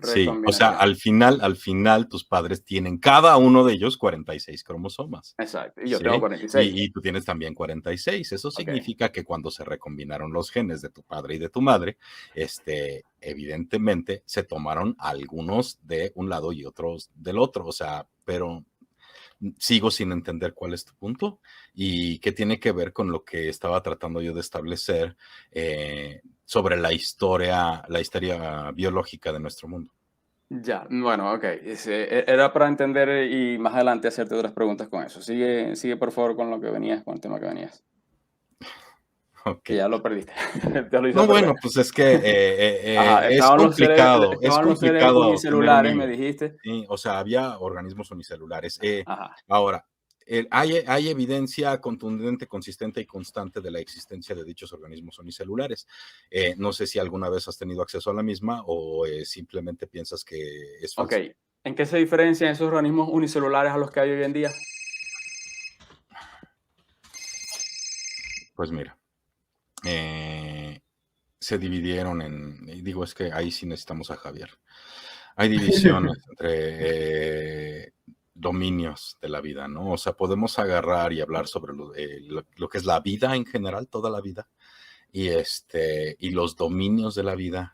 Sí, o sea, Recombinación. al final tus padres tienen cada uno de ellos 46 cromosomas. Exacto. Y yo tengo ¿Sí? 46. Y tú tienes también 46. Eso Ok. significa que cuando se recombinaron los genes de tu padre y de tu madre, evidentemente se tomaron algunos de un lado y otros del otro. O sea, pero sigo sin entender cuál es tu punto y qué tiene que ver con lo que estaba tratando yo de establecer sobre la historia biológica de nuestro mundo. Ya, bueno, ok. Era para entender y más adelante hacerte otras preguntas con eso. Sigue por favor con lo que venías, con el tema que venías. Ok. Que ya lo perdiste. Te lo hice No, perder. bueno, pues es que Ajá, es complicado, es estaban los seres complicado obtener un unicelulares, me hilo. dijiste. Sí, o sea, había organismos unicelulares. Ajá. Ahora, hay evidencia contundente, consistente y constante de la existencia de dichos organismos unicelulares. No sé si alguna vez has tenido acceso a la misma o simplemente piensas que es Ok. falsa. ¿En qué se diferencian esos organismos unicelulares a los que hay hoy en día? Pues mira, se dividieron y digo, es que ahí sí necesitamos a Javier. Hay divisiones entre dominios de la vida, ¿no? O sea, podemos agarrar y hablar sobre lo que es la vida en general, toda la vida, y los dominios de la vida,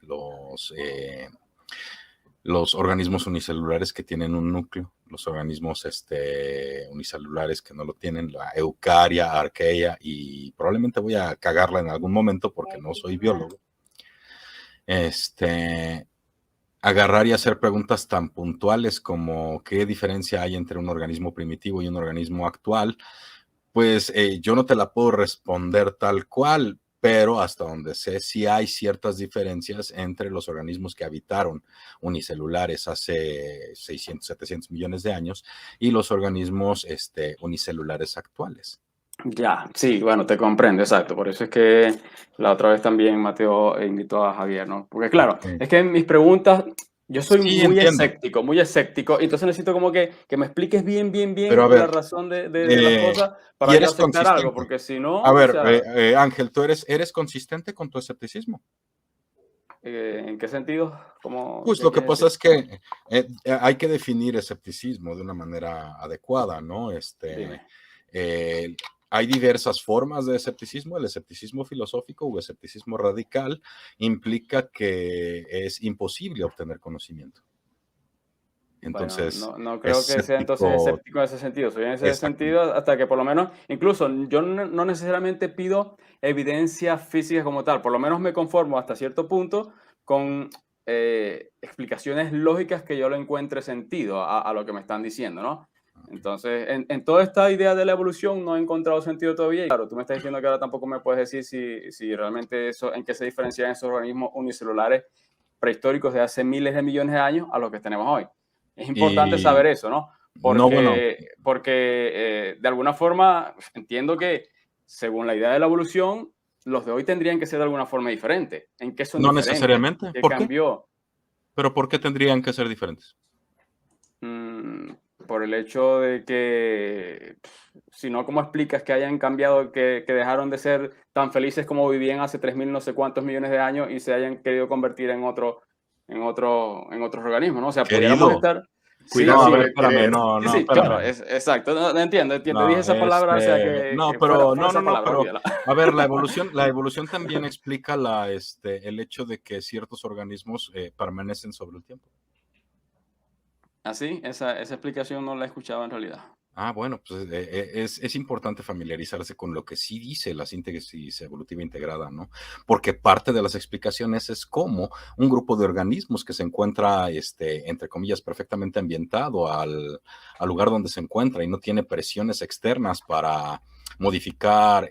los organismos unicelulares que tienen un núcleo, los organismos unicelulares que no lo tienen, la eucaria, arquea, y probablemente voy a cagarla en algún momento porque no soy biólogo. Agarrar y hacer preguntas tan puntuales como qué diferencia hay entre un organismo primitivo y un organismo actual, pues yo no te la puedo responder tal cual, pero hasta donde sé, sí hay ciertas diferencias entre los organismos que habitaron unicelulares hace 600, 700 millones de años y los organismos unicelulares actuales. Ya, sí, bueno, te comprendo, exacto. Por eso es que la otra vez también Mateo invitó a Javier, ¿no? Porque claro, Ok. es que en mis preguntas, yo soy Sí, entiendo, muy escéptico, y entonces necesito como que me expliques bien, bien, pero a bien la ver, razón de las eh, cosas y para yo eres aceptar algo, consistente. porque si A no, o ver, sea, Ángel, ¿tú eres consistente con tu escepticismo? ¿en qué sentido? ¿Cómo, Pues qué lo que quieres pasa decir? es que hay que definir escepticismo de una manera adecuada, ¿no? Dime. Eh, hay diversas formas de escepticismo. El escepticismo filosófico o escepticismo radical implica que es imposible obtener conocimiento. Bueno, Entonces, no creo que sea entonces escéptico, escéptico en ese sentido. Soy en ese exactamente. sentido hasta que por lo menos, incluso yo no necesariamente pido evidencia física como tal, por lo menos me conformo hasta cierto punto con explicaciones lógicas que yo le encuentre sentido a lo que me están diciendo, ¿no? Entonces, en toda esta idea de la evolución no he encontrado sentido todavía. Y claro, tú me estás diciendo que ahora tampoco me puedes decir si realmente eso, en qué se diferencian esos organismos unicelulares prehistóricos de hace miles de millones de años a los que tenemos hoy. Es importante Y saber eso, ¿no? no, bueno, Porque de alguna forma entiendo que según la idea de la evolución, los de hoy tendrían que ser de alguna forma diferentes. ¿En qué son no diferentes? necesariamente. ¿Qué ¿Por qué? cambió? Pero ¿por qué tendrían que ser diferentes? Mm, por el hecho de que, si no, ¿cómo explicas que hayan cambiado, que dejaron de ser tan felices como vivían hace 3.000 no sé cuántos millones de años y se hayan querido convertir en otros organismos, ¿no? O sea, pudiéramos Querido. estar. Sí, No, a Cuidado con ver, sí, el espérame, querer. no, sí, no, sí, claro, espérame. exacto, entiendo, dije No, esa palabra, o sea, no, que pero fuera no, no, esa no, palabra, pero olvídala. a ver, la evolución también explica el hecho de que ciertos organismos permanecen sobre el tiempo. Así, esa explicación no la he escuchado en realidad. Ah, bueno, pues es importante familiarizarse con lo que sí dice la síntesis evolutiva integrada, ¿no? Porque parte de las explicaciones es cómo un grupo de organismos que se encuentra, entre comillas, perfectamente ambientado al lugar donde se encuentra y no tiene presiones externas para modificar,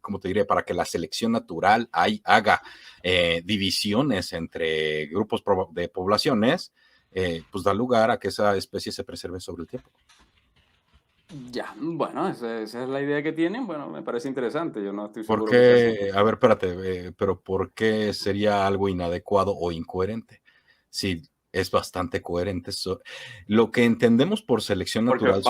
¿cómo te diré? Para que la selección natural haga divisiones entre grupos de poblaciones, pues da lugar a que esa especie se preserve sobre el tiempo. Ya, bueno, esa es la idea que tienen. Bueno, me parece interesante. Yo no estoy ¿Por seguro que sea así. qué? A ver, espérate, pero ¿por qué sería algo inadecuado o incoherente? Sí, es bastante coherente. Lo que entendemos por selección natural son.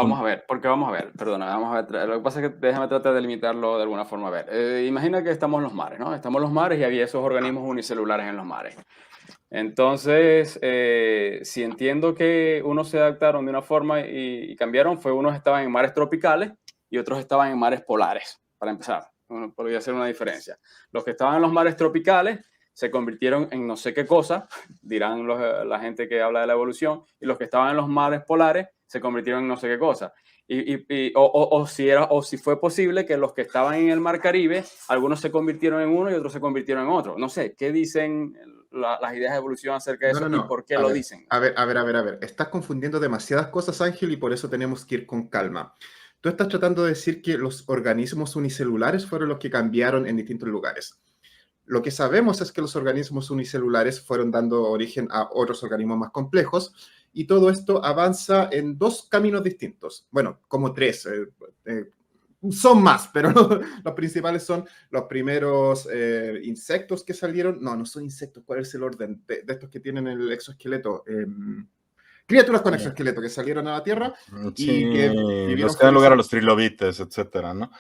Porque vamos a ver, perdona, vamos a ver. Lo que pasa es que déjame tratar de limitarlo de alguna forma. A ver, imagina que estamos en los mares, ¿no? Estamos en los mares y había esos organismos unicelulares en los mares. Entonces, si entiendo que unos se adaptaron de una forma y cambiaron, fue unos estaban en mares tropicales y otros estaban en mares polares, para empezar. Bueno, podría ser una diferencia. Los que estaban en los mares tropicales se convirtieron en no sé qué cosa, dirán la gente que habla de la evolución, y los que estaban en los mares polares se convirtieron en no sé qué cosa. O si fue posible que los que estaban en el mar Caribe, algunos se convirtieron en uno y otros se convirtieron en otro. No sé, ¿qué dicen las ideas de evolución acerca de No, eso no, y no. por qué A lo ver, dicen? a ver, a ver, a ver, a ver. Estás confundiendo demasiadas cosas, Ángel, y por eso tenemos que ir con calma. Tú estás tratando de decir que los organismos unicelulares fueron los que cambiaron en distintos lugares. Lo que sabemos es que los organismos unicelulares fueron dando origen a otros organismos más complejos y todo esto avanza en dos caminos distintos. Bueno, como tres. Son más, pero los principales son los primeros insectos que salieron. No, no son insectos. ¿Cuál es el orden de estos que tienen el exoesqueleto? Criaturas con exoesqueleto que salieron a la Tierra y que Sí, los vivieron que dan lugar a felices. los trilobites, etcétera, ¿no?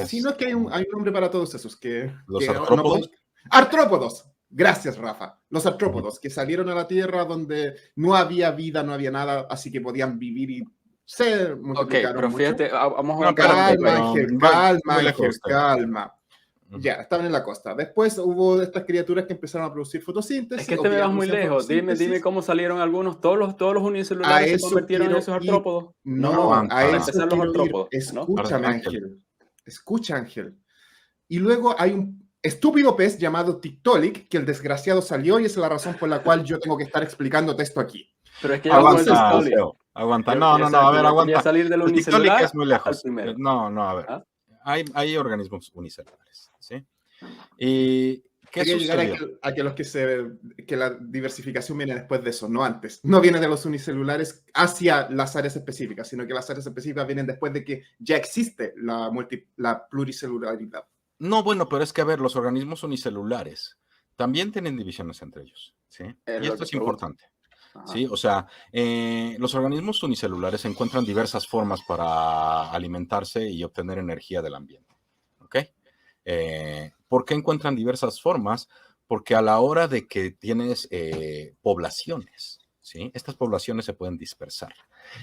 Si no es que hay un nombre para todos esos Los que no podemos. artrópodos. Artrópodos. Gracias, Rafa. Los artrópodos que salieron a la Tierra donde no había vida, no había nada, así que podían vivir y se Ok, multiplicaron pero mucho. fíjate, vamos a No, un tema espérate, Calma, pero Ángel, va calma, muy lejos Ángel, usted. calma. Ujú. Ya, estaban en la costa. Después hubo estas criaturas que empezaron a producir Es fotosíntesis que o te que me ya vas muy producían lejos. Dime fotosíntesis. cómo salieron algunos. Todos los A unicelulares se eso convirtieron en quiero esos ir. artrópodos. No, No, a para Aguanta, eso empezar los quiero ir. artrópodos, ¿no? Escúchame, Ángel. Ángel. Escucha, Ángel. Y luego hay un estúpido pez llamado Tiktaalik, que el desgraciado salió y esa es la razón por la cual yo tengo que estar explicándote esto aquí. Pero es que ya vamos al Entonces, Aguanta, Tiktaalik. Mateo. Aguanta. No, no, no, a Exacto, ver, yo quería aguanta. salir del El Tiktaalik unicelular es muy al lejos. primero. No, no, a ver. ¿Ah? Hay organismos unicelulares, ¿sí? ¿Y ¿Qué Quería llegar sucedió? a que que la diversificación viene después de eso, no antes. No viene de los unicelulares hacia las áreas específicas, sino que las áreas específicas vienen después de que ya existe la pluricelularidad. No, bueno, pero es que, a ver, los organismos unicelulares también tienen divisiones entre ellos, ¿sí? Es Y lo esto que es pregunto. importante, Ajá. ¿sí? O sea, los organismos unicelulares encuentran diversas formas para alimentarse y obtener energía del ambiente, ¿ok? ¿Por qué encuentran diversas formas? Porque a la hora de que tienes poblaciones, ¿sí? Estas poblaciones se pueden dispersar.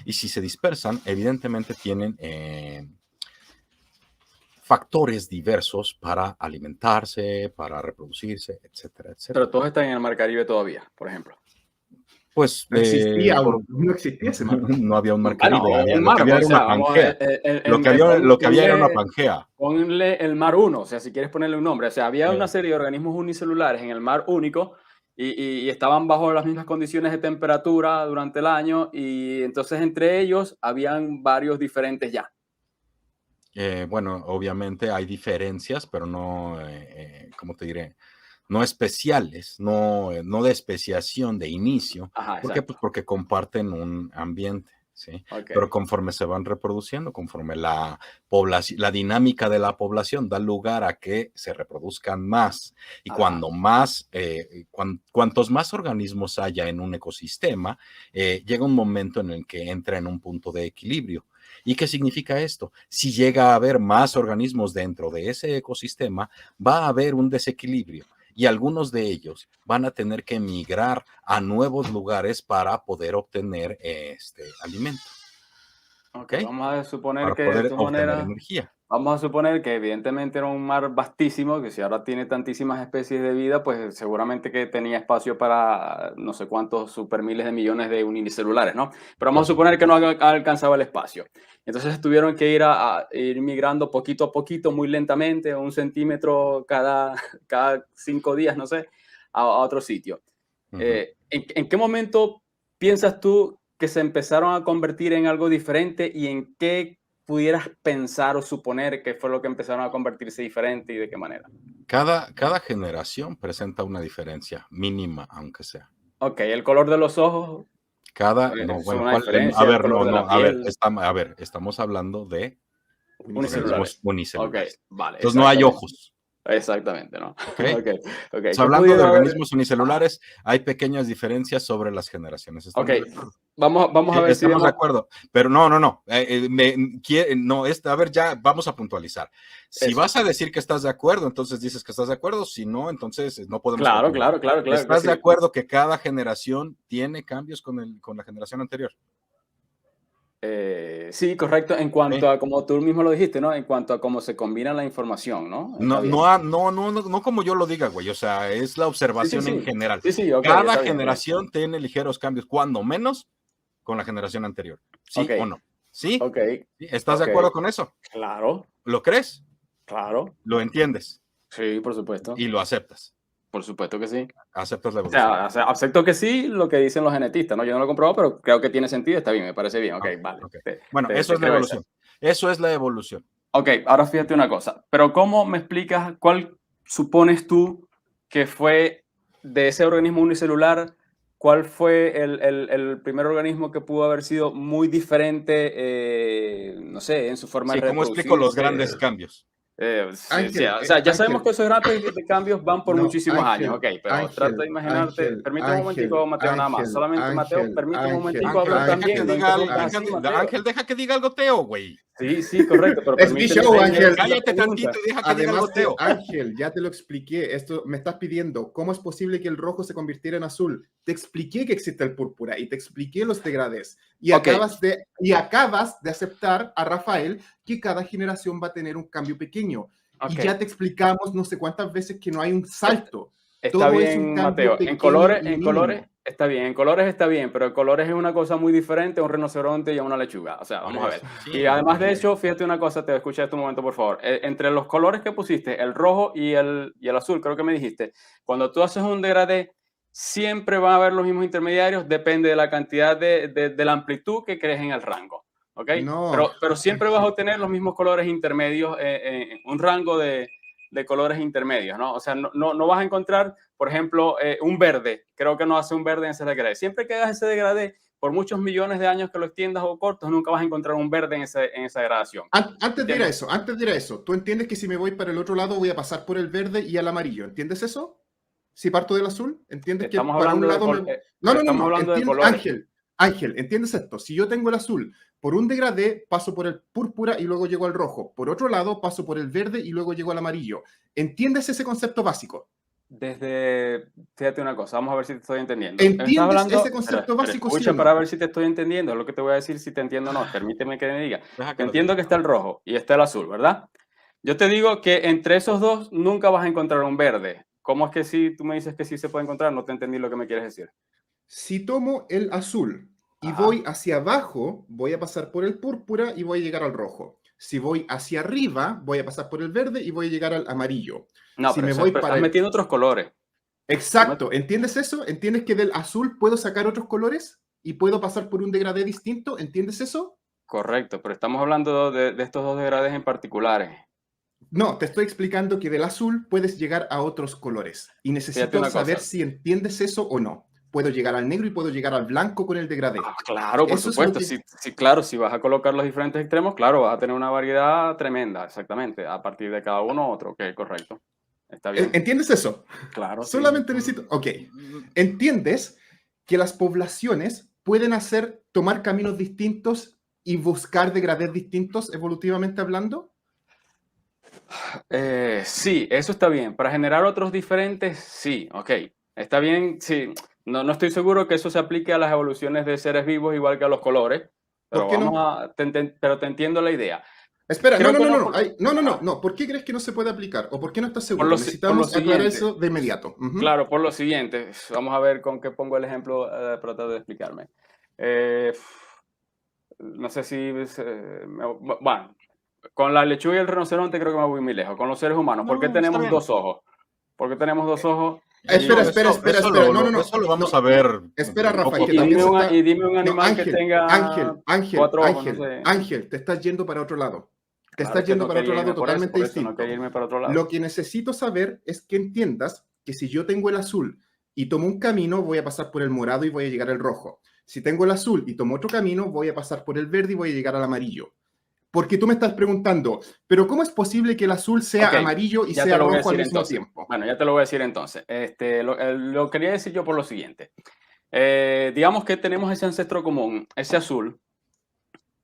Y si se dispersan, evidentemente tienen factores diversos para alimentarse, para reproducirse, etcétera, etcétera. Pero todos están en el Mar Caribe todavía, por ejemplo. Pues No existía aún, no existía ese mar. no había un mar Bueno, Caribe, un lo que mar, había o era sea, una vamos, Pangea. Lo que había era una Pangea. ponle el Mar Uno, o sea, si quieres ponerle un nombre. O sea, había una Eh, serie de organismos unicelulares en el Mar Único y estaban bajo las mismas condiciones de temperatura durante el año y entonces entre ellos habían varios diferentes ya. Bueno, obviamente hay diferencias, pero no, ¿cómo te diré? No especiales, no de especiación de inicio. Ajá, ¿Por qué? Pues exacto. porque comparten un ambiente, ¿sí? Ok. Pero conforme se van reproduciendo, conforme la población, la dinámica de la población da lugar a que se reproduzcan más. Y Ajá. cuando más, cuantos más organismos haya en un ecosistema, llega un momento en el que entra en un punto de equilibrio. ¿Y qué significa esto? Si llega a haber más organismos dentro de ese ecosistema, va a haber un desequilibrio y algunos de ellos van a tener que migrar a nuevos lugares para poder obtener alimento. Ok, ¿Ok? vamos a suponer Para que de poder todas obtener maneras, energía. vamos a suponer que evidentemente era un mar vastísimo, que si ahora tiene tantísimas especies de vida, pues seguramente que tenía espacio para no sé cuántos super miles de millones de unicelulares, ¿no? Pero vamos Por a suponer que supuesto. no alcanzaba el espacio. Entonces tuvieron que ir a ir migrando poquito a poquito, muy lentamente, 1 centímetro cada 5 días, no sé, a otro sitio. Ujú. ¿En qué momento piensas tú que se empezaron a convertir en algo diferente y en qué pudieras pensar o suponer que fue lo que empezaron a convertirse diferente y de qué manera? Cada generación presenta una diferencia mínima, aunque sea. Ok, el color de los ojos No, es bueno, una ¿cuál? A diferencia, el ver, color de la piel, a ver, estamos hablando de organismos unicelulares. Ok, unicelulares. vale, Entonces no hay exactamente. ojos, Exactamente, ¿no? ¿ok? Ok, ok. Pues ¿Qué hablando de pudiera haber? organismos unicelulares, hay pequeñas diferencias sobre las generaciones. Ok, ¿Estamos de acuerdo? vamos a ver si Estamos de vemos. acuerdo, pero no. No, a ver, ya vamos a puntualizar. Si Eso. vas a decir que estás de acuerdo, entonces dices que estás de acuerdo. Si no, entonces no podemos Claro, continuar. claro, claro, claro que ¿Estás de sí. acuerdo que cada generación tiene cambios con la generación anterior? Sí, correcto. En Sí. cuanto a, como tú mismo lo dijiste, ¿no? En cuanto a cómo se combina la información, ¿no? Está bien. No como yo lo diga, güey. O sea, es la Sí, sí, observación en sí. general. Sí, sí, ok, Cada está bien, está bien. generación tiene ligeros cambios, cuando menos con la generación anterior. Ok, ¿Sí o no? ¿Sí? ok, ¿Sí? ¿Estás de ok. acuerdo con eso? Claro, ¿Lo crees? claro. ¿Lo entiendes? Sí, por supuesto. Y lo aceptas. Por supuesto que sí. Aceptas la O evolución. sea, acepto que sí lo que dicen los genetistas, ¿no? Yo no lo he comprobado, pero creo que tiene sentido, está bien, me parece bien. Ok, Ok, vale. ok. Bueno, eso Te es la creo esa. evolución. Eso es la evolución. Ok, ahora fíjate una cosa. Pero ¿cómo me explicas cuál supones tú que fue de ese organismo unicelular? ¿Cuál fue el primer organismo que pudo haber sido muy diferente, no sé, en su forma de Sí, ¿cómo explico los reproducirse? grandes cambios? Sí, sí, Ángel, o sea, ya sabemos Ángel, que esos grandes de cambios van por no, muchísimos años, ok, pero trata de imaginarte, permíteme un momentico, Mateo, nada más, solamente Mateo, permíteme un momentico hablar Deja también, no interrumpas así, Mateo. Ángel, deja que diga algo Teo, güey. Sí, sí, correcto, pero Es mi permíteme show, terminar de Ángel. hacer la Cállate pregunta. tantito y deja que diga algo Además que, Teo. Ángel, ya te lo expliqué. Esto me estás pidiendo. ¿Cómo es posible que el rojo se convirtiera en azul? Te expliqué que existe el púrpura y te expliqué los degradés. Y Ok, acabas de aceptar a Rafael que cada generación va a tener un cambio pequeño. Y ok. ya te explicamos no sé cuántas veces que no hay un salto. Está Todo es un bien, cambio Mateo. pequeño y En colores mínimo. está bien, en colores está bien, pero en colores es una cosa muy diferente a un rinoceronte y a una lechuga. O sea, Por vamos a ver. eso, Y sí, además por de eso. eso, fíjate una cosa, te escuché este momento, por favor. Entre los colores que pusiste, el rojo y el azul, creo que me dijiste, cuando tú haces un degradé, siempre van a haber los mismos intermediarios, depende de la cantidad de la amplitud que crees en el rango. ¿Ok? No, Pero siempre vas a Ángel. obtener los mismos colores intermedios en un rango de de colores intermedios, ¿no? O sea, no vas a encontrar, por ejemplo, un verde. Creo que no hace un verde en ese degradé. Siempre que hagas ese degradé, por muchos millones de años que lo extiendas o cortos, nunca vas a encontrar un verde en esa degradación. Antes de ir a eso, ¿tú entiendes que si me voy para el otro lado voy a pasar por el verde y al amarillo? ¿Entiendes eso? Si parto del azul, ¿entiendes que para un lado... No. Ángel, ¿entiendes esto? Si yo tengo el azul por un degradé, paso por el púrpura y luego llego al rojo. Por otro lado, paso por el verde y luego llego al amarillo. ¿Entiendes ese concepto básico? Fíjate una cosa, vamos a ver si te estoy entendiendo. ¿Entiendes ese concepto básico? Escucha, ¿sí o no? para ver si te estoy entendiendo, es lo que te voy a decir si te entiendo o no. Permíteme que me diga. Deja Entiendo que está el rojo y está el azul, ¿verdad? Yo te digo que entre esos dos nunca vas a encontrar un verde. ¿Cómo es que si tú me dices que sí se puede encontrar? No te entendí lo que me quieres decir. Si tomo el azul y Ajá. voy hacia abajo, voy a pasar por el púrpura y voy a llegar al rojo. Si voy hacia arriba, voy a pasar por el verde y voy a llegar al amarillo. No, si pero me voy estás metiendo otros colores. Exacto, ¿entiendes eso? ¿Entiendes que del azul puedo sacar otros colores y puedo pasar por un degradé distinto? ¿Entiendes eso? Correcto, pero estamos hablando de estos dos degradés en particulares. No, te estoy explicando que del azul puedes llegar a otros colores y necesito saber si entiendes eso o no. Puedo llegar al negro y puedo llegar al blanco con el degradé. Claro, por supuesto. Claro, si vas a colocar los diferentes extremos, claro, vas a tener una variedad tremenda, exactamente. A partir de cada uno otro, ok, correcto. Está bien. ¿Entiendes eso? Claro. Solamente necesito... Ok. ¿Entiendes que las poblaciones pueden tomar caminos distintos y buscar degradés distintos evolutivamente hablando? Sí, eso está bien. Para generar otros diferentes, sí, ok. Está bien, sí. No estoy seguro que eso se aplique a las evoluciones de seres vivos igual que a los colores, pero pero te entiendo la idea. Espera, no. ¿Por qué crees que no se puede aplicar? ¿O por qué no estás seguro? Necesitamos aclarar eso de inmediato. Claro, por lo siguiente. Vamos a ver con qué pongo el ejemplo para tratar de explicarme. No sé si... bueno, con la lechuga y el rinoceronte creo que me voy muy lejos. Con los seres humanos, ¿por qué tenemos dos ojos? ¿Por qué tenemos dos ojos? Espera. Eso lo vamos a ver. Espera, Rafael. Y dime un animal que tenga cuatro ojos. Ángel, te estás yendo para otro lado. Te estás yendo para otro lado totalmente distinto. Lo que necesito saber es que entiendas que si yo tengo el azul y tomo un camino, voy a pasar por el morado y voy a llegar al rojo. Si tengo el azul y tomo otro camino, voy a pasar por el verde y voy a llegar al amarillo. Porque tú me estás preguntando, ¿pero cómo es posible que el azul sea amarillo y sea rojo al mismo tiempo? Bueno, ya te lo voy a decir entonces. Lo quería decir yo por lo siguiente. Digamos que tenemos ese ancestro común, ese azul,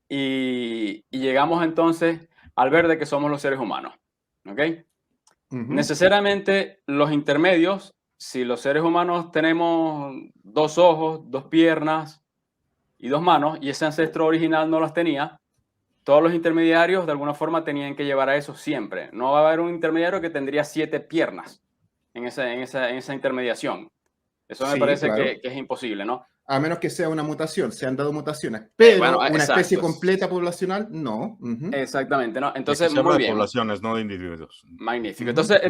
y llegamos entonces al verde que somos los seres humanos. ¿Ok? Necesariamente los intermedios, si los seres humanos tenemos dos ojos, dos piernas y dos manos, y ese ancestro original no las tenía, todos los intermediarios de alguna forma tenían que llevar a eso siempre. No va a haber un intermediario que tendría 7 piernas en esa intermediación. Eso me parece que es imposible, ¿no? A menos que sea una mutación, se han dado mutaciones. Pero una especie completa poblacional, no. Exactamente, ¿no? Entonces, muy bien. De poblaciones, no de individuos. Magnífico. Entonces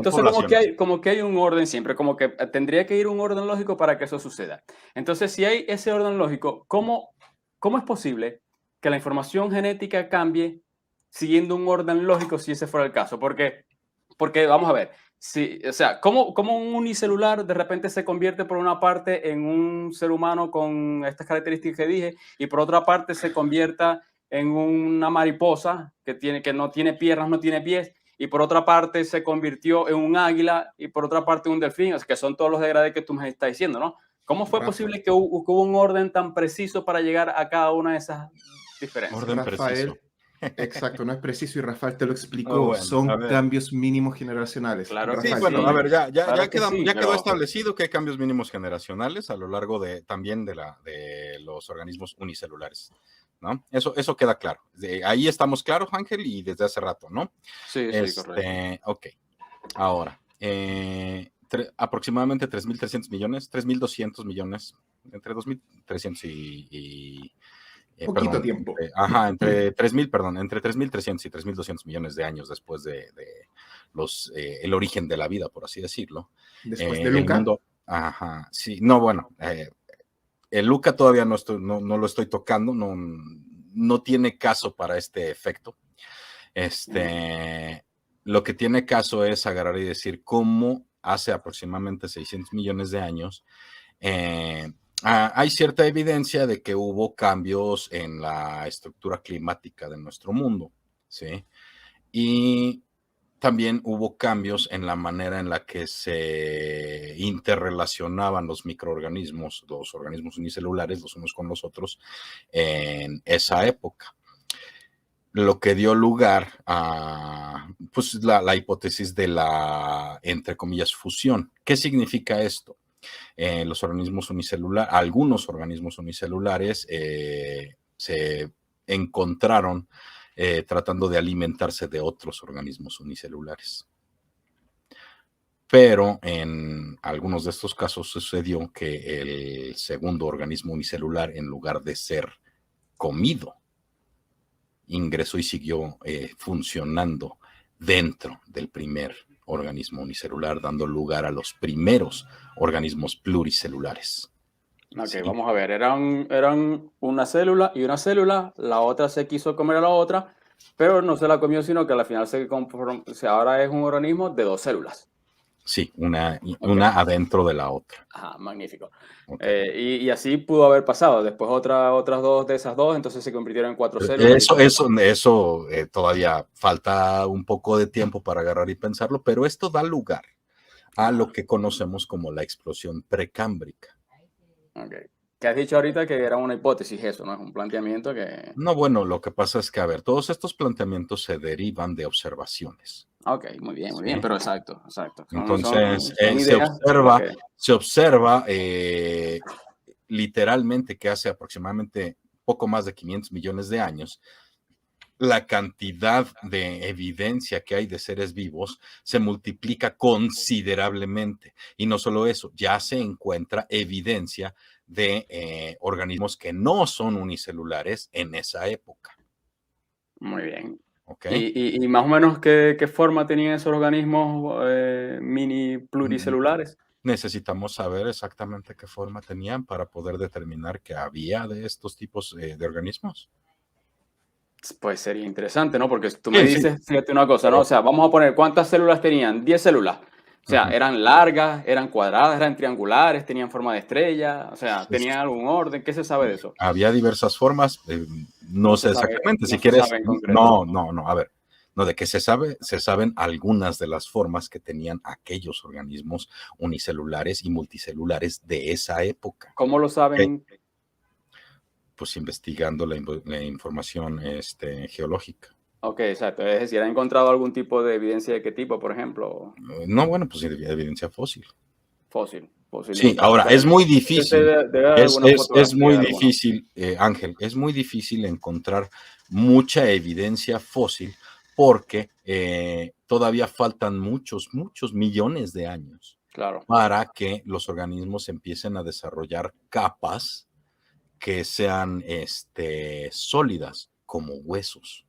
como que hay un orden siempre, como que tendría que ir un orden lógico para que eso suceda. Entonces, si hay ese orden lógico, ¿cómo es posible que la información genética cambie siguiendo un orden lógico si ese fuera el caso? Porque vamos a ver, o sea, ¿cómo un unicelular de repente se convierte por una parte en un ser humano con estas características que dije y por otra parte se convierta en una mariposa que no tiene piernas, no tiene pies, y por otra parte se convirtió en un águila y por otra parte un delfín? O sea, que son todos los degradés que tú me estás diciendo, ¿no? ¿Cómo fue posible que hubo un orden tan preciso para llegar a cada una de esas diferencias? Orden preciso. Exacto, no es preciso y Rafael te lo explicó. Son cambios mínimos generacionales. Claro, Rafael, sí, bueno, a ver, ya quedó establecido que hay cambios mínimos generacionales a lo largo también de los organismos unicelulares, ¿no? Eso queda claro. Ahí estamos claros, Ángel, y desde hace rato, ¿no? Sí, correcto. Ok, ahora, aproximadamente 3.300 millones, 3.200 millones, entre 2.300 y poquito tiempo. Entre 3.300 y 3.200 millones de años después de el origen de la vida, por así decirlo. Después de Luca. Sí, no, bueno, el Luca todavía no lo estoy tocando, no tiene caso para este efecto. lo que tiene caso es agarrar y decir cómo hace aproximadamente 600 millones de años hay cierta evidencia de que hubo cambios en la estructura climática de nuestro mundo, ¿sí? Y también hubo cambios en la manera en la que se interrelacionaban los microorganismos, los organismos unicelulares, los unos con los otros, en esa época. Lo que dio lugar a pues, la hipótesis de la, entre comillas, fusión. ¿Qué significa esto? Los organismos unicelulares, algunos organismos unicelulares se encontraron tratando de alimentarse de otros organismos unicelulares. Pero en algunos de estos casos sucedió que el segundo organismo unicelular, en lugar de ser comido, ingresó y siguió funcionando dentro del primer organismo unicelular, dando lugar a los primeros organismos pluricelulares. Ok, Sí. vamos a ver, eran una célula y una célula, la otra se quiso comer a la otra, pero no se la comió, sino que al final ahora es un organismo de dos células. Sí, una adentro de la otra. Ajá, magnífico. Okay. Y así pudo haber pasado. Después otras dos de esas dos, entonces se convirtieron en cuatro células. Eso todavía falta un poco de tiempo para agarrar y pensarlo, pero esto da lugar a lo que conocemos como la explosión precámbrica. Okay. ¿Qué has dicho ahorita? Que era una hipótesis eso, ¿no? Es un planteamiento que... No, bueno, lo que pasa es que, a ver, todos estos planteamientos se derivan de observaciones. Ok, muy bien, pero exacto. Entonces, son se observa literalmente que hace aproximadamente poco más de 500 millones de años, la cantidad de evidencia que hay de seres vivos se multiplica considerablemente. Y no solo eso, ya se encuentra evidencia de organismos que no son unicelulares en esa época. Muy bien. Okay. ¿Y más o menos qué forma tenían esos organismos mini pluricelulares? Necesitamos saber exactamente qué forma tenían para poder determinar que había de estos tipos de organismos. Pues sería interesante, ¿no? Porque tú me dices, fíjate una cosa, ¿no? O sea, vamos a poner cuántas células tenían, 10 células. O sea, eran largas, eran cuadradas, eran triangulares, tenían forma de estrella, o sea, tenían algún orden. ¿Qué se sabe de eso? Había diversas formas, no sé exactamente, si quieres, a ver, no, de que se saben algunas de las formas que tenían aquellos organismos unicelulares y multicelulares de esa época. ¿Cómo lo saben? Pues investigando la información geológica. Ok, exacto. Es decir, ¿ha encontrado algún tipo de evidencia de qué tipo, por ejemplo? No, bueno, pues evidencia fósil. Fósil. Sí, ahora, es muy difícil. Es muy difícil, Ángel, es muy difícil encontrar mucha evidencia fósil porque todavía faltan muchos millones de años para que los organismos empiecen a desarrollar capas que sean sólidas, como huesos,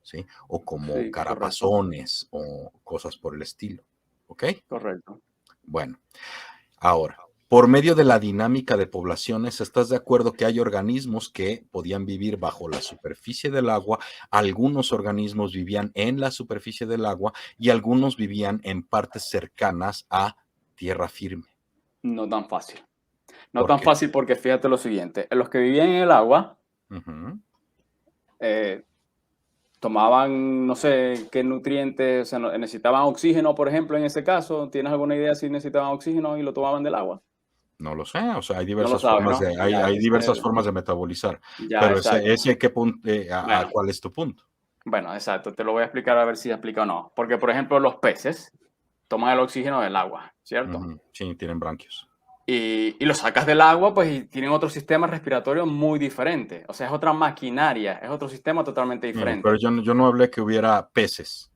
¿sí? O como carapazones o cosas por el estilo, ¿ok? Correcto. Bueno, ahora, por medio de la dinámica de poblaciones, ¿estás de acuerdo que hay organismos que podían vivir bajo la superficie del agua? Algunos organismos vivían en la superficie del agua y algunos vivían en partes cercanas a tierra firme. No tan fácil. No tan fácil porque fíjate lo siguiente, los que vivían en el agua tomaban, no sé qué nutrientes, o sea, necesitaban oxígeno, por ejemplo, en ese caso. ¿Tienes alguna idea si necesitaban oxígeno y lo tomaban del agua? No lo sé, o sea, hay diversas formas de metabolizar. Pero ¿cuál es tu punto? Bueno, exacto, te lo voy a explicar a ver si explica o no. Porque, por ejemplo, los peces toman el oxígeno del agua, ¿cierto? Sí, tienen branquios. Y lo sacas del agua, pues y tienen otro sistema respiratorio muy diferente. O sea, es otra maquinaria, es otro sistema totalmente diferente. Pero yo no hablé que hubiera peces.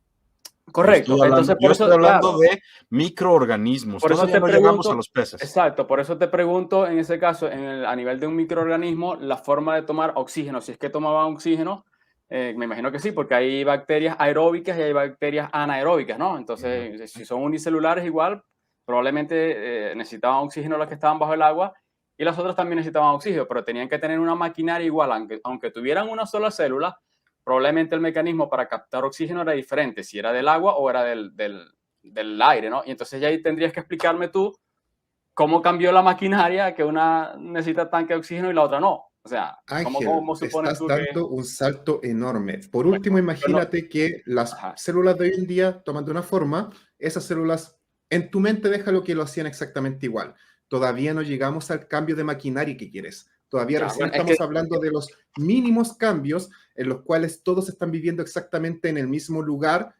Correcto. Yo estoy hablando de microorganismos. Por eso Todavía no llegamos a los peces. Exacto, por eso te pregunto, en ese caso, a nivel de un microorganismo, la forma de tomar oxígeno, si es que tomaban oxígeno, me imagino que sí, porque hay bacterias aeróbicas y hay bacterias anaeróbicas, ¿no? Entonces, si son unicelulares igual, probablemente necesitaban oxígeno las que estaban bajo el agua y las otras también necesitaban oxígeno, pero tenían que tener una maquinaria igual, aunque tuvieran una sola célula, probablemente el mecanismo para captar oxígeno era diferente, si era del agua o era del aire, ¿no? Y entonces ya ahí tendrías que explicarme tú cómo cambió la maquinaria, que una necesita tanque de oxígeno y la otra no. O sea, Ángel, ¿cómo supones estás tú que...? dando un salto enorme. Por Bueno, último, yo no... imagínate que las Ajá. células de hoy en día toman de una forma, esas células en tu mente déjalo que lo hacían exactamente igual. Todavía no llegamos al cambio de maquinaria que quieres. Todavía Ya, recién bueno, es que... estamos hablando de los mínimos cambios en los cuales todos están viviendo exactamente en el mismo lugar,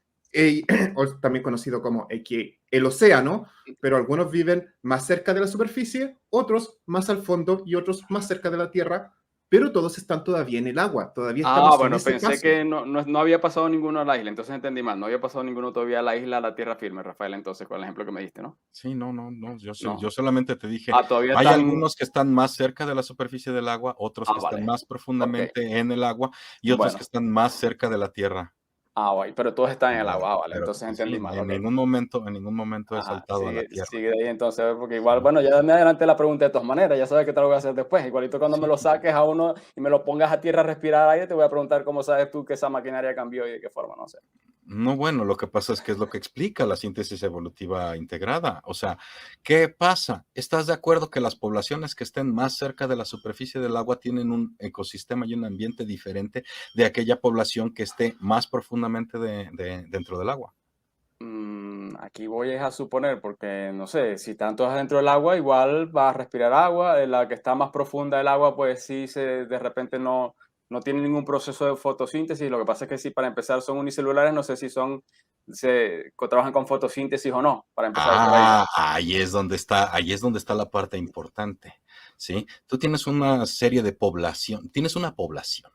o también conocido como el océano, pero algunos viven más cerca de la superficie, otros más al fondo y otros más cerca de la tierra, pero todos están todavía en el agua, todavía Ah, estamos en bueno, ese pensé paso. que no había pasado ninguno a la isla, entonces entendí mal. No había pasado ninguno todavía a la isla, a la tierra firme, Rafael, entonces, con el ejemplo que me diste, ¿no? Sí, no, yo No. solamente te dije, Ah, todavía hay están... algunos que están más cerca de la superficie del agua, otros Ah, que están vale. más Ok. profundamente en el agua y otros que Bueno. están más cerca de la tierra. Ah, guay. Pero todos están en el Bueno, agua. Ah, vale. pero Entonces sí, entendí mal. Ok. en ningún momento he Ajá, saltado a la tierra. sigue de ahí entonces, porque igual, Sí, bueno, ya me adelanté la pregunta de todas maneras, ya sabes que te lo voy a hacer después. Igualito cuando me sí. lo saques a uno y me lo pongas a tierra a respirar aire, te voy a preguntar cómo sabes tú que esa maquinaria cambió y de qué forma, no sé. No, bueno, lo que pasa es que es lo que explica la síntesis evolutiva integrada. O sea, ¿qué pasa? ¿Estás de acuerdo que las poblaciones que estén más cerca de la superficie del agua tienen un ecosistema y un ambiente diferente de aquella población que esté más profundamente dentro del agua? Aquí voy a suponer, porque no sé, si están todas dentro del agua, igual va a respirar agua, la que está más profunda del agua, pues sí, de repente no tiene ningún proceso de fotosíntesis. Lo que pasa es que sí, para empezar son unicelulares, no sé si trabajan con fotosíntesis o no, para empezar por ahí. Ah, ahí es donde está la parte importante, ¿sí? Tú tienes una serie de población, tienes una población,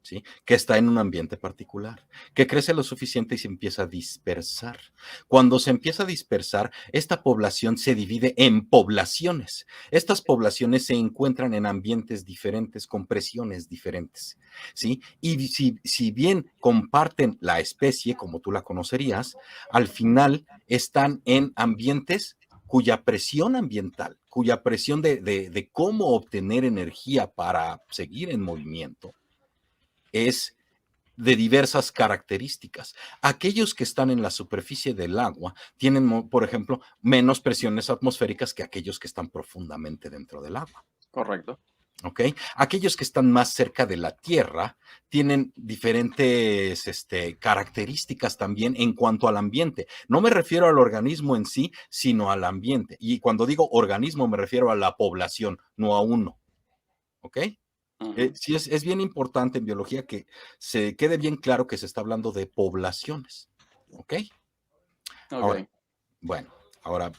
¿sí? Que está en un ambiente particular, que crece lo suficiente y se empieza a dispersar. Cuando se empieza a dispersar, esta población se divide en poblaciones. Estas poblaciones se encuentran en ambientes diferentes, con presiones diferentes, ¿sí? Y si bien comparten la especie, como tú la conocerías, al final están en ambientes cuya presión ambiental, cuya presión de cómo obtener energía para seguir en movimiento, es de diversas características. Aquellos que están en la superficie del agua tienen, por ejemplo, menos presiones atmosféricas que aquellos que están profundamente dentro del agua. Correcto. ¿Ok? Aquellos que están más cerca de la Tierra tienen diferentes características también en cuanto al ambiente. No me refiero al organismo en sí, sino al ambiente. Y cuando digo organismo, me refiero a la población, no a uno. ¿Ok? Ujú. Sí, es bien importante en biología que se quede bien claro que se está hablando de poblaciones. ¿Ok? Ahora, Ok. bueno, ahora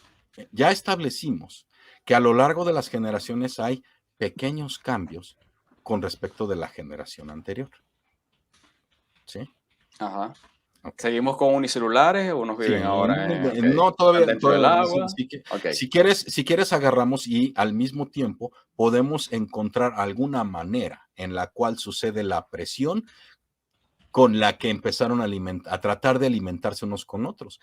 ya establecimos que a lo largo de las generaciones hay pequeños cambios con respecto de la generación anterior. ¿Sí? Ajá. Ok. ¿Seguimos con unicelulares? ¿Unos Sí, viven ahora no, están todavía, dentro del agua? Ok. si quieres agarramos y al mismo tiempo podemos encontrar alguna manera en la cual sucede la presión con la que empezaron a tratar de alimentarse unos con otros.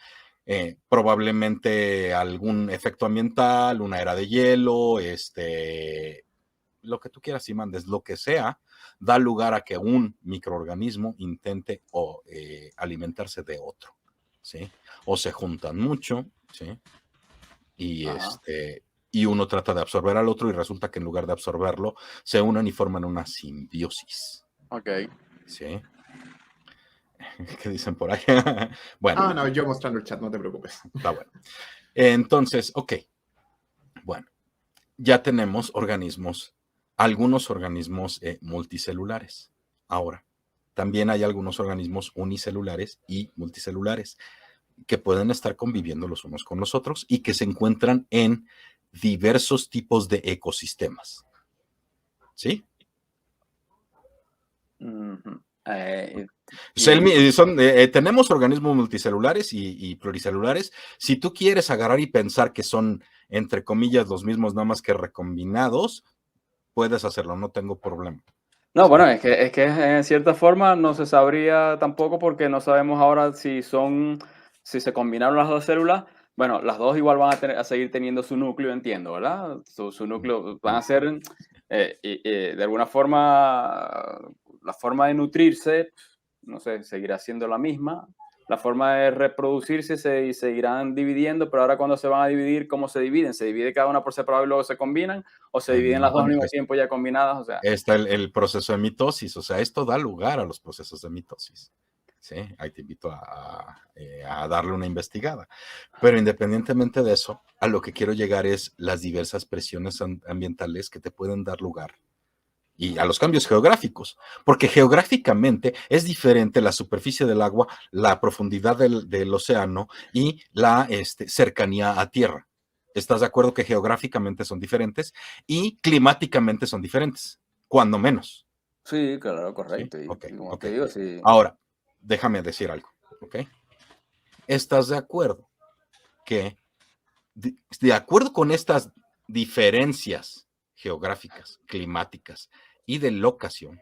Probablemente algún efecto ambiental, una era de hielo, lo que tú quieras y mandes, lo que sea, da lugar a que un microorganismo intente alimentarse de otro, ¿sí? O se juntan mucho, ¿sí? Y, Ajá. y uno trata de absorber al otro y resulta que en lugar de absorberlo, se unen y forman una simbiosis, Ok. ¿sí? ¿Qué dicen por ahí? Bueno, Ah, no, yo mostrando el chat, no te preocupes. está bueno. Entonces, ok, bueno, ya tenemos algunos organismos multicelulares. Ahora, también hay algunos organismos unicelulares y multicelulares que pueden estar conviviendo los unos con los otros y que se encuentran en diversos tipos de ecosistemas. ¿Sí? Ujú. Tenemos organismos multicelulares y pluricelulares. Si tú quieres agarrar y pensar que son, entre comillas, los mismos, nada más que recombinados, puedes hacerlo, no tengo problema. No, ¿Sí? bueno, es que en cierta forma no se sabría tampoco porque no sabemos ahora si se combinaron las dos células. Bueno, las dos igual van a seguir teniendo su núcleo, entiendo, ¿verdad? Su núcleo van a ser, de alguna forma, la forma de nutrirse, no sé, seguirá siendo la misma. La forma de reproducirse se seguirán dividiendo, pero ahora cuando se van a dividir, ¿cómo se dividen? ¿Se divide cada una por separado y luego se combinan? ¿O se dividen las dos al Bueno, mismo tiempo ya combinadas? O sea, está el proceso de mitosis, o sea, esto da lugar a los procesos de mitosis. ¿Sí? Ahí te invito a darle una investigada. Pero independientemente de eso, a lo que quiero llegar es las diversas presiones ambientales que te pueden dar lugar y a los cambios geográficos, porque geográficamente es diferente la superficie del agua, la profundidad del océano y la cercanía a tierra. ¿Estás de acuerdo que geográficamente son diferentes y climáticamente son diferentes? Cuando menos. sí, claro, ¿Sí? correcto. Y Ok, como ok. te digo, sí. Ahora, déjame decir algo, ¿ok? ¿Estás de acuerdo que, de acuerdo con estas diferencias geográficas, climáticas y de locación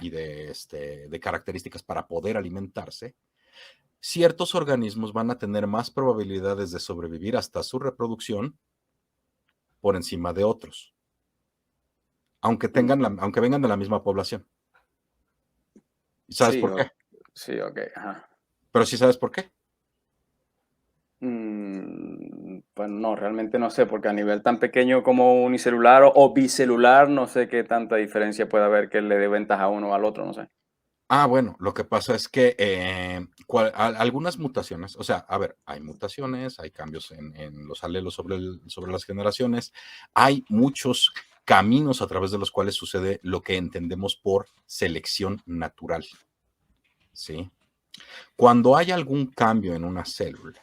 y de características para poder alimentarse, ciertos organismos van a tener más probabilidades de sobrevivir hasta su reproducción por encima de otros, aunque vengan de la misma población? ¿Sabes Sí, por qué? sí, ok. Ajá. Pero sí sabes por qué. Pues no, realmente no sé, porque a nivel tan pequeño como unicelular o bicelular, no sé qué tanta diferencia puede haber que le dé ventaja a uno o al otro, no sé. Bueno, lo que pasa es que algunas mutaciones, o sea, a ver, hay mutaciones, hay cambios en los alelos sobre las generaciones, hay muchos caminos a través de los cuales sucede lo que entendemos por selección natural, ¿sí? Cuando hay algún cambio en una célula,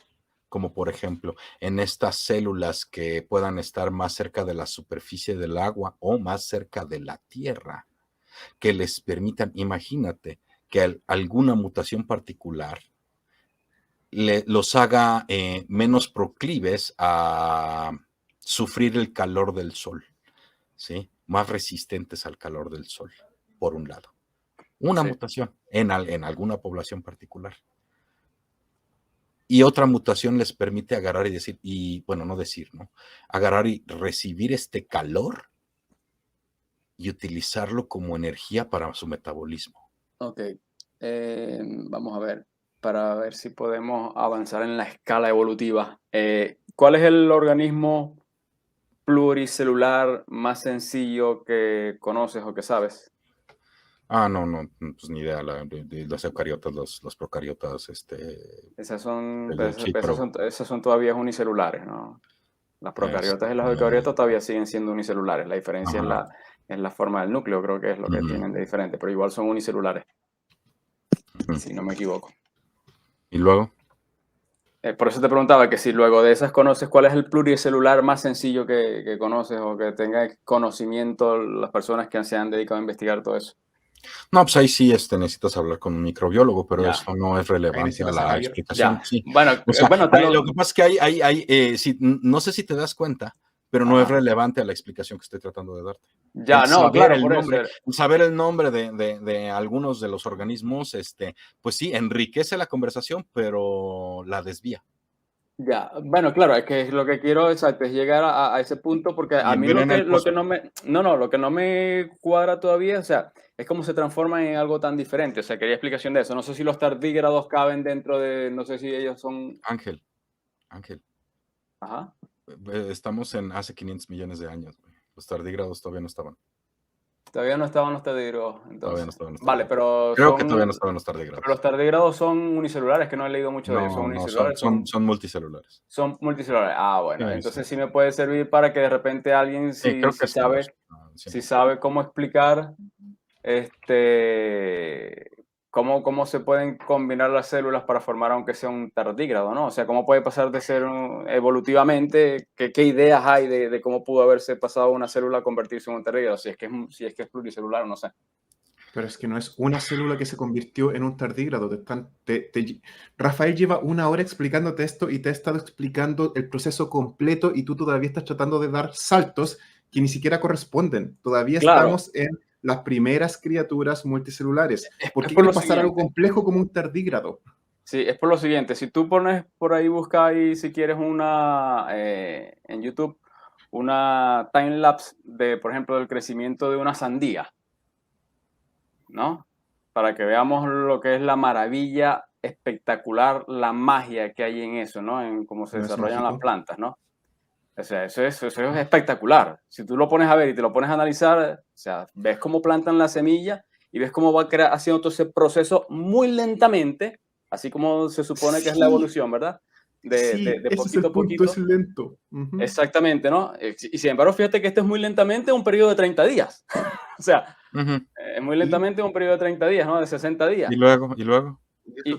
como por ejemplo en estas células que puedan estar más cerca de la superficie del agua o más cerca de la tierra, que les permitan, imagínate, que alguna mutación particular los haga menos proclives a sufrir el calor del sol, ¿sí? Más resistentes al calor del sol, por un lado. Una Sí. mutación en alguna población particular. Y otra mutación les permite agarrar y decir, y bueno, no decir, ¿no? Agarrar y recibir este calor y utilizarlo como energía para su metabolismo. Ok, vamos a ver, para ver si podemos avanzar en la escala evolutiva. ¿Cuál es el organismo pluricelular más sencillo que conoces o que sabes? No, pues ni idea, de los eucariotas, los procariotas, Esas son, sí, pero esas son todavía unicelulares, ¿no? Las procariotas y las este, eucariotas todavía siguen siendo unicelulares. La diferencia ajá, es la forma del núcleo, creo que es lo que ujú, tienen de diferente, pero igual son unicelulares, ujú. si no me equivoco. Y luego, Por eso te preguntaba que si luego de esas conoces cuál es el pluricelular más sencillo que conoces o que tenga conocimiento las personas que se han dedicado a investigar todo eso. no, pues ahí sí necesitas hablar con un microbiólogo, pero Ya, eso no es Ahí relevante a necesitas a la Javier. explicación, ya. sí. Bueno, O sea, bueno, lo que pasa es que no sé si te das cuenta, pero no es Ajá. relevante a la explicación que estoy tratando de darte. Ya, no, claro, por eso. El saber el nombre de algunos de los organismos, pues sí, enriquece la conversación, pero la desvía. Ya, bueno, claro, es que es lo que quiero, exacto, es llegar a ese punto, porque Y a mí envenena el lo que pozo. no me, no, lo que no me cuadra todavía, o sea, es cómo se transforma en algo tan diferente, o sea, quería explicación de eso, no sé si los tardígrados caben dentro de, no sé si ellos son, Ángel, Ángel, ajá, estamos en hace 500 millones de años, güey. Los tardígrados todavía no estaban. todavía no estaban los tardígrados, Todavía no entonces, estaban los vale, tardígrados. pero Creo que todavía son, no estaban los pero los tardígrados. tardígrados son unicelulares, que no he leído mucho de ellos, son No, son, unicelulares, son, son multicelulares. son multicelulares, bueno, Sí, sí, entonces sí sí. me puede servir para que de repente alguien, Sí, creo que sí, sabe, sí. si sabe cómo explicar este, cómo se pueden combinar las células para formar aunque sea un tardígrado, ¿no? O sea, cómo puede pasar de ser evolutivamente, qué ideas hay de cómo pudo haberse pasado una célula a convertirse en un tardígrado, si es que es pluricelular, no sé. Pero es que no es una célula que se convirtió en un tardígrado. Rafael lleva 1 hora explicándote esto y te ha estado explicando el proceso completo y tú todavía estás tratando de dar saltos que ni siquiera corresponden. Todavía Claro, estamos en las primeras criaturas multicelulares. ¿Por es qué por lo quieres pasar a algo siguiente. complejo como un tardígrado? Sí, es por lo siguiente. Si tú pones por ahí, busca ahí, si quieres, en YouTube, una time lapse de, por ejemplo, del crecimiento de una sandía. ¿no? Para que veamos lo que es la maravilla espectacular, la magia que hay en eso, ¿no? En cómo se ¿No es desarrollan las mágico? plantas, ¿no? O sea, eso es espectacular. Si tú lo pones a ver y te lo pones a analizar, o sea, ves cómo plantan la semilla y ves cómo va haciendo todo ese proceso muy lentamente, así como se supone que es la Sí, evolución, ¿verdad? sí, De ese es poquito el a punto, es poquito. lento. Ujú. Exactamente, ¿no? Y sin embargo, fíjate que este es muy lentamente un periodo de 30 días. O sea, Ujú. es muy ¿Y, lentamente un periodo de 30 días, ¿no? De 60 días. Y luego, ¿Y eso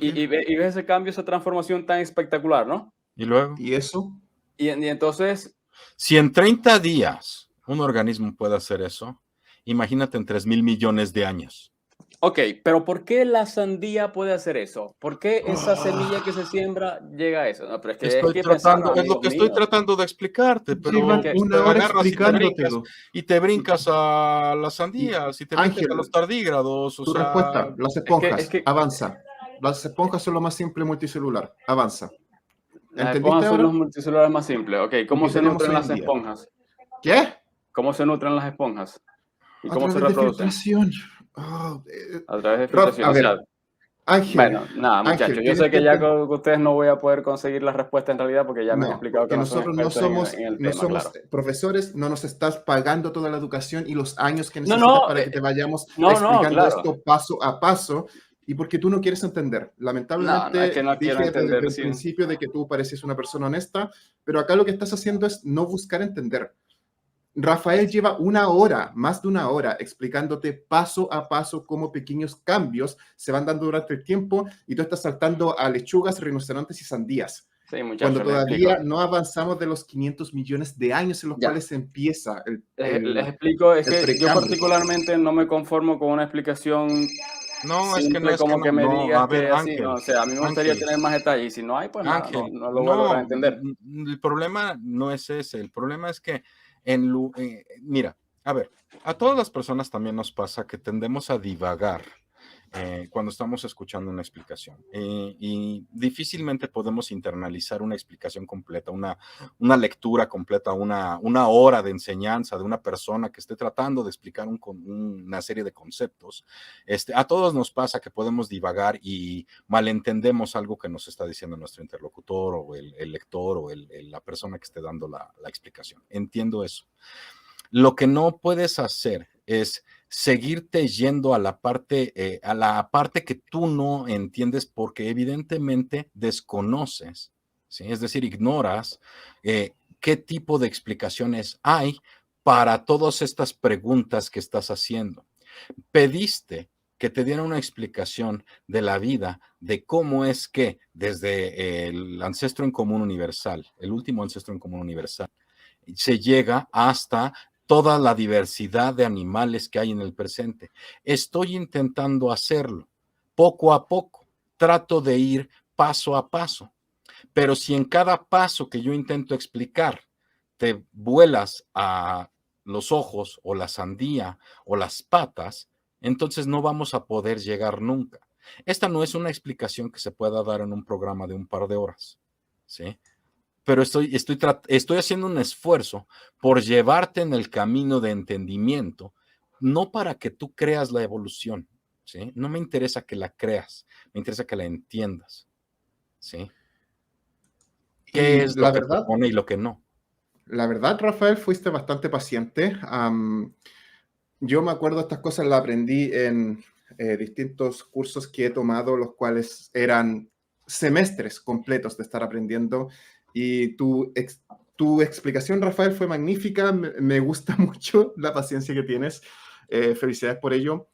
qué? Y ves ese cambio, esa transformación tan espectacular, ¿no? y luego. ¿Y eso? Y entonces, Si en 30 días un organismo puede hacer eso, imagínate en 3.000 millones de años. ok, pero ¿por qué la sandía puede hacer eso? ¿Por qué esa semilla que se Ah, siembra llega a eso? No, pero es Estoy que pensarlo, tratando, es lo amigos que estoy míos. tratando de explicarte, Es llevan pero que, una te hora agarras explicándotelo. y te Y, brincas a las y, sandías, y te brincas a los Ángel, tardígrados, o tu sea, respuesta, las es esponjas, que avanza. Las esponjas son lo más simple multicelular, avanza. las ¿Entendiste esponjas son los ahora? multicelulares más simples. Ok, Lo ¿cómo que se tenemos nutren hoy en las día. esponjas? ¿Qué? ¿Cómo se nutren las esponjas? ¿Y A cómo se través de reproducen? filtración. Oh, A través de Raf, filtración. a O sea, ver, Ángel, bueno, nada, muchachos, Ángel, yo tienes sé que que ya entender. con ustedes no voy a poder conseguir la respuesta en realidad porque ya me han No, explicado que porque no son nosotros no expertos somos, en el no tema, somos claro. profesores, no nos estás pagando toda la educación y los años que No, necesitas no, para que te vayamos no, explicando claro. esto paso a paso y porque tú no quieres entender. No, no es que Lamentablemente no quiero dije desde entender, el sí. principio de que tú pareces una persona honesta, pero acá lo que estás haciendo es no buscar entender. Rafael lleva una hora, más de una hora, explicándote paso a paso cómo pequeños cambios se van dando durante el tiempo y tú estás saltando a lechugas, rinocerontes y sandías, Sí, cuando muchachos, les todavía explico. no avanzamos de los 500 millones de años en los Ya, cuales empieza les explico, es el que yo precámbrico. particularmente no me conformo con una explicación no, simple como que me no, digas a ver, que así, no, o sea, a mí me gustaría Ángel, tener más detalles y si no hay, pues nada, no, Ángel, no lo voy a lograr no, entender. el problema no es ese, el problema es que mira, a ver, a todas las personas también nos pasa que tendemos a divagar cuando estamos escuchando una explicación y difícilmente podemos internalizar una explicación completa, una lectura completa, una hora de enseñanza de una persona que esté tratando de explicar una serie de conceptos. A todos nos pasa que podemos divagar y malentendemos algo que nos está diciendo nuestro interlocutor o el lector o la persona que esté dando la explicación. Entiendo eso. Lo que no puedes hacer es seguirte yendo a la parte que tú no entiendes porque evidentemente desconoces, ¿sí? Es decir, ignoras qué tipo de explicaciones hay para todas estas preguntas que estás haciendo. Pediste que te diera una explicación de la vida, de cómo es que desde el ancestro en común universal, el último ancestro en común universal, se llega hasta toda la diversidad de animales que hay en el presente. Estoy intentando hacerlo poco a poco, trato de ir paso a paso, pero si en cada paso que yo intento explicar te vuelas a los ojos o la sandía o las patas, entonces no vamos a poder llegar nunca. Esta no es una explicación que se pueda dar en un programa de un par de horas, ¿sí? Pero estoy haciendo un esfuerzo por llevarte en el camino de entendimiento, no para que tú creas la evolución, ¿sí? No me interesa que la creas, me interesa que la entiendas, ¿sí? ¿Qué Y es lo que propone y lo que no? la verdad, Rafael, fuiste bastante paciente. Yo me acuerdo estas cosas, las aprendí en distintos cursos que he tomado, los cuales eran semestres completos de estar aprendiendo. Y tu explicación, Rafael, fue magnífica. Me gusta mucho la paciencia que tienes. Felicidades por ello.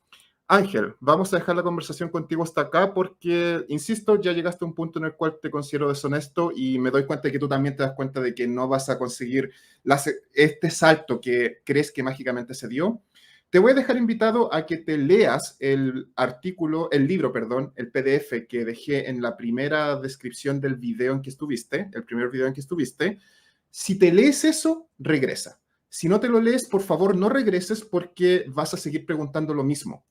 Ángel, vamos a dejar la conversación contigo hasta acá porque, insisto, ya llegaste a un punto en el cual te considero deshonesto y me doy cuenta de que tú también te das cuenta de que no vas a conseguir este salto que crees que mágicamente se dio. Te voy a dejar invitado a que te leas el libro, el PDF que dejé en la primera descripción del video en que estuviste, el primer video en que estuviste. Si te lees eso, regresa. Si no te lo lees, por favor, no regreses porque vas a seguir preguntando lo mismo.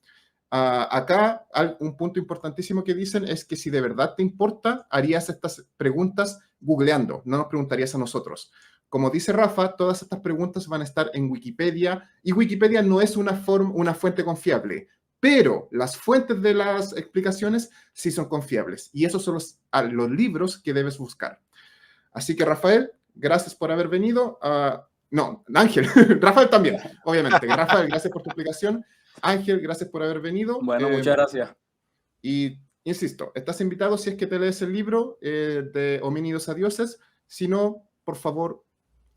Acá un punto importantísimo que dicen es que si de verdad te importa, harías estas preguntas googleando, no nos preguntarías a nosotros. Como dice Rafa, todas estas preguntas van a estar en Wikipedia y Wikipedia no es una fuente confiable. pero las fuentes de las explicaciones sí son confiables. Y esos son los libros que debes buscar. Así que, Rafael, gracias por haber venido. No, Ángel, Rafael también, obviamente. Rafael, gracias por tu explicación. Ángel, gracias por haber venido. Bueno, muchas gracias. Y insisto, estás invitado si es que te lees el libro de Homínidos a Dioses. Si no, por favor,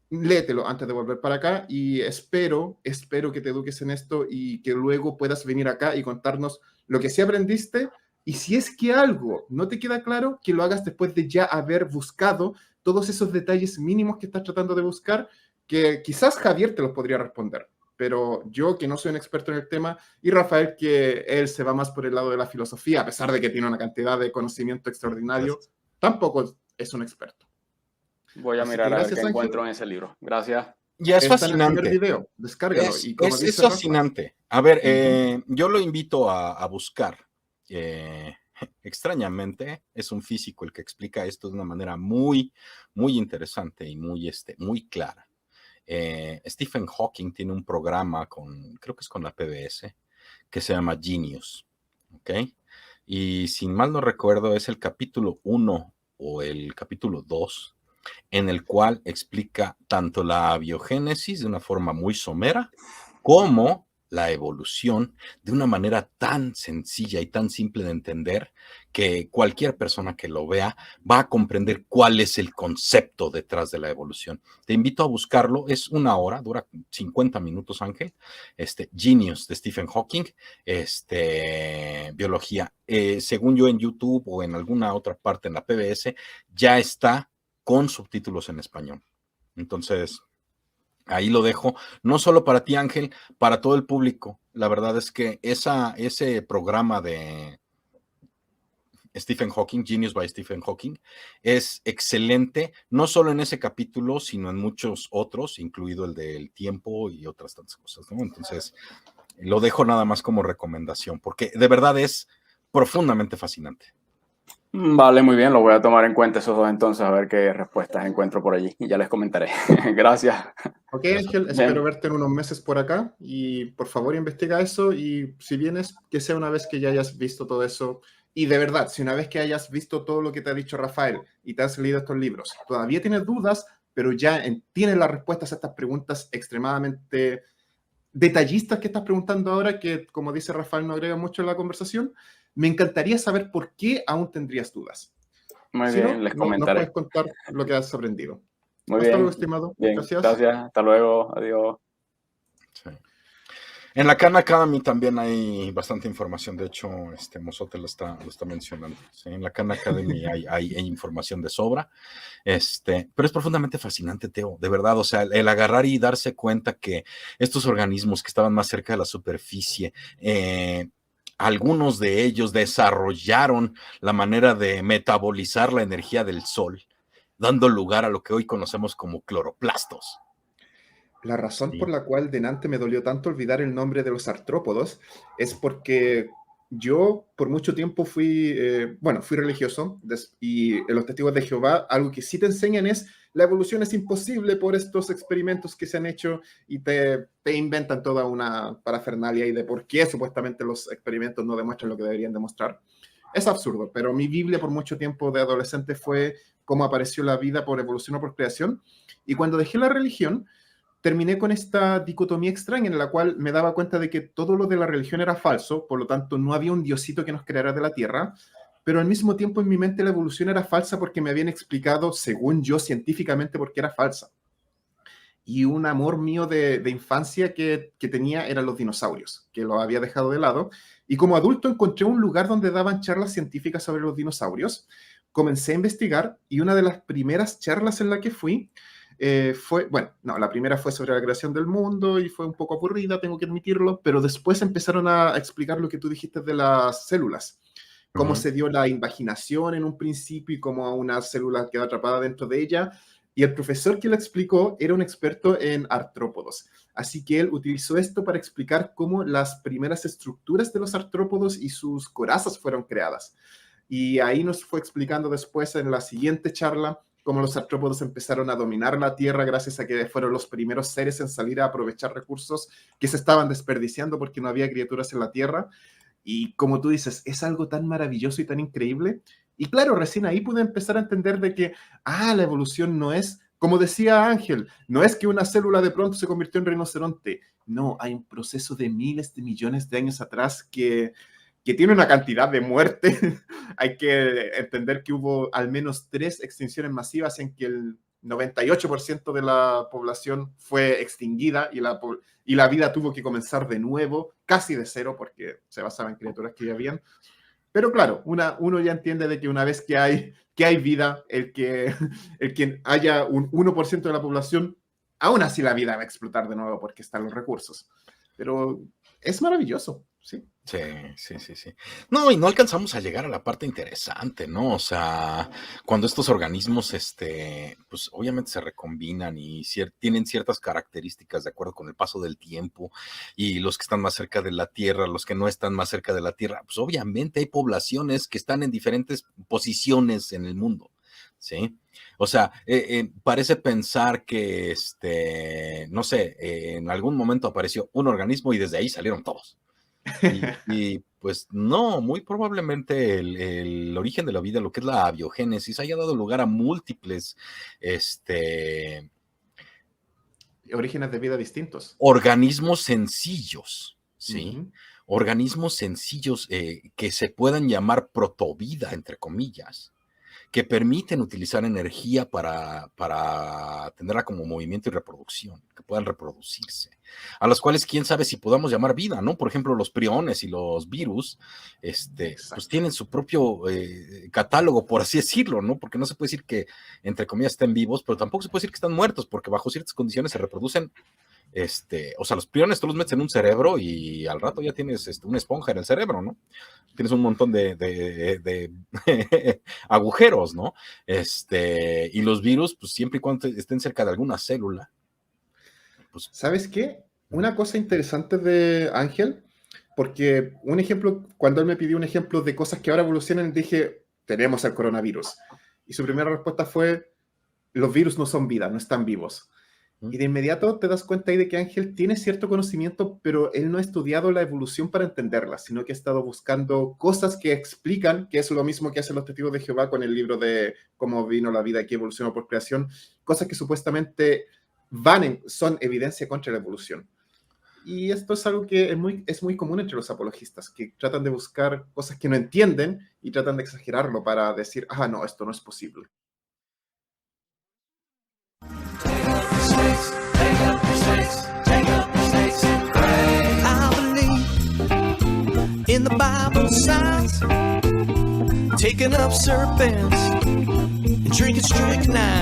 léetelo antes de volver para acá y espero que te eduques en esto y que luego puedas venir acá y contarnos lo que sí aprendiste. Y si es que algo no te queda claro, que lo hagas después de ya haber buscado todos esos detalles mínimos que estás tratando de buscar, que quizás Javier te los podría responder. Pero yo, que no soy un experto en el tema, y Rafael, que él se va más por el lado de la filosofía, a pesar de que tiene una cantidad de conocimiento extraordinario, tampoco es un experto. Voy a mirar a ver qué encuentro en ese libro. Gracias. Ya es fascinante. En el primer video, descárgalo. Es fascinante. A ver, yo lo invito a buscar. Extrañamente, es un físico el que explica esto de una manera muy, muy interesante y muy clara. Stephen Hawking tiene un programa creo que es con la PBS, que se llama Genius, ¿ok? Y sin mal no recuerdo, es el capítulo 1 o el capítulo 2, en el cual explica tanto la biogénesis de una forma muy somera, como la evolución de una manera tan sencilla y tan simple de entender que cualquier persona que lo vea va a comprender cuál es el concepto detrás de la evolución. Te invito a buscarlo, es 1 hora, dura 50 minutos, Ángel. Genius de Stephen Hawking, biología. Según yo en YouTube o en alguna otra parte en la PBS, ya está con subtítulos en español. Entonces, ahí lo dejo, no solo para ti, Ángel, para todo el público. La verdad es que ese programa de Stephen Hawking, Genius by Stephen Hawking, es excelente, no solo en ese capítulo, sino en muchos otros, incluido el del tiempo y otras tantas cosas, ¿no? Entonces, lo dejo nada más como recomendación, porque de verdad es profundamente fascinante. Vale, muy bien, lo voy a tomar en cuenta esos dos entonces, a ver qué respuestas encuentro por allí y ya les comentaré. Gracias. Ok, Ángel, espero verte en unos meses por acá y por favor investiga eso y si vienes, que sea una vez que ya hayas visto todo eso y de verdad, si una vez que hayas visto todo lo que te ha dicho Rafael y te has leído estos libros, todavía tienes dudas, pero ya tienes las respuestas a estas preguntas extremadamente detallistas que estás preguntando ahora, que como dice Rafael no agrega mucho en la conversación, me encantaría saber por qué aún tendrías dudas. Muy si bien, no, les comentaré. Nos puedes contar lo que has aprendido. Muy Hasta bien. luego, estimado. Bien, Gracias. hasta luego, adiós. Sí. En la Khan Academy también hay bastante información, de hecho, Mozote lo está mencionando. ¿Sí? En la Khan Academy hay información de sobra, pero es profundamente fascinante, Teo, de verdad, o sea, el agarrar y darse cuenta que estos organismos que estaban más cerca de la superficie, algunos de ellos desarrollaron la manera de metabolizar la energía del sol, dando lugar a lo que hoy conocemos como cloroplastos. La razón por la cual delante me dolió tanto olvidar el nombre de los artrópodos es porque yo por mucho tiempo fui religioso y en los testigos de Jehová algo que sí te enseñan es la evolución es imposible por estos experimentos que se han hecho y te inventan toda una parafernalia y de por qué supuestamente los experimentos no demuestran lo que deberían demostrar. Es absurdo, pero mi Biblia por mucho tiempo de adolescente fue cómo apareció la vida por evolución o por creación, y cuando dejé la religión terminé con esta dicotomía extraña en la cual me daba cuenta de que todo lo de la religión era falso, por lo tanto no había un diosito que nos creara de la tierra, pero al mismo tiempo en mi mente la evolución era falsa porque me habían explicado, según yo, científicamente por qué era falsa. Y un amor mío de infancia que tenía eran los dinosaurios, que lo había dejado de lado. Y como adulto encontré un lugar donde daban charlas científicas sobre los dinosaurios. Comencé a investigar y una de las primeras charlas en la que fui la primera fue sobre la creación del mundo y fue un poco aburrida, tengo que admitirlo, pero después empezaron a explicar lo que tú dijiste de las células, cómo se dio la invaginación en un principio y cómo una célula quedó atrapada dentro de ella, y el profesor que lo explicó era un experto en artrópodos, así que él utilizó esto para explicar cómo las primeras estructuras de los artrópodos y sus corazas fueron creadas. Y ahí nos fue explicando después en la siguiente charla cómo los artrópodos empezaron a dominar la Tierra gracias a que fueron los primeros seres en salir a aprovechar recursos que se estaban desperdiciando porque no había criaturas en la Tierra. Y como tú dices, es algo tan maravilloso y tan increíble. Y claro, recién ahí pude empezar a entender de que, la evolución no es, como decía Ángel, no es que una célula de pronto se convirtió en rinoceronte. No, hay un proceso de miles de millones de años atrás que tiene una cantidad de muerte. Hay que entender que hubo al menos 3 extinciones masivas en que el 98% de la población fue extinguida y la vida tuvo que comenzar de nuevo, casi de cero, porque se basaba en criaturas que ya habían. Pero claro, uno ya entiende de que una vez que hay vida, el que haya un 1% de la población, aún así la vida va a explotar de nuevo porque están los recursos. Pero es maravilloso, sí. Sí. No, y no alcanzamos a llegar a la parte interesante, ¿no? O sea, cuando estos organismos, pues obviamente se recombinan y tienen ciertas características de acuerdo con el paso del tiempo, y los que están más cerca de la Tierra, los que no están más cerca de la Tierra, pues obviamente hay poblaciones que están en diferentes posiciones en el mundo, ¿sí? O sea, parece pensar que, no sé, en algún momento apareció un organismo y desde ahí salieron todos. Y pues no, muy probablemente el origen de la vida, lo que es la abiogénesis, haya dado lugar a múltiples orígenes de vida distintos. Organismos sencillos, ¿sí? Uh-huh. Organismos sencillos que se puedan llamar protovida, entre comillas, que permiten utilizar energía para tenerla como movimiento y reproducción, que puedan reproducirse, a los cuales quién sabe si podamos llamar vida, ¿no? Por ejemplo, los priones y los virus, pues tienen su propio catálogo, por así decirlo, ¿no? Porque no se puede decir que, entre comillas, estén vivos, pero tampoco se puede decir que están muertos, porque bajo ciertas condiciones se reproducen. O sea, los priones tú los metes en un cerebro y al rato ya tienes una esponja en el cerebro, ¿no? Tienes un montón de agujeros, ¿no? Y los virus, pues siempre y cuando estén cerca de alguna célula. Pues, ¿sabes qué? Una cosa interesante de Ángel, porque un ejemplo, cuando él me pidió un ejemplo de cosas que ahora evolucionan, dije, tenemos el coronavirus. Y su primera respuesta fue, los virus no son vida, no están vivos. Y de inmediato te das cuenta ahí de que Ángel tiene cierto conocimiento, pero él no ha estudiado la evolución para entenderla, sino que ha estado buscando cosas que explican, que es lo mismo que hacen los testigos de Jehová con el libro de cómo vino la vida y que evolucionó por creación, cosas que supuestamente son evidencia contra la evolución. Y esto es algo que es muy común entre los apologistas, que tratan de buscar cosas que no entienden y tratan de exagerarlo para decir, no, esto no es posible. I believe in the Bible signs, taking up serpents and drinking strychnine.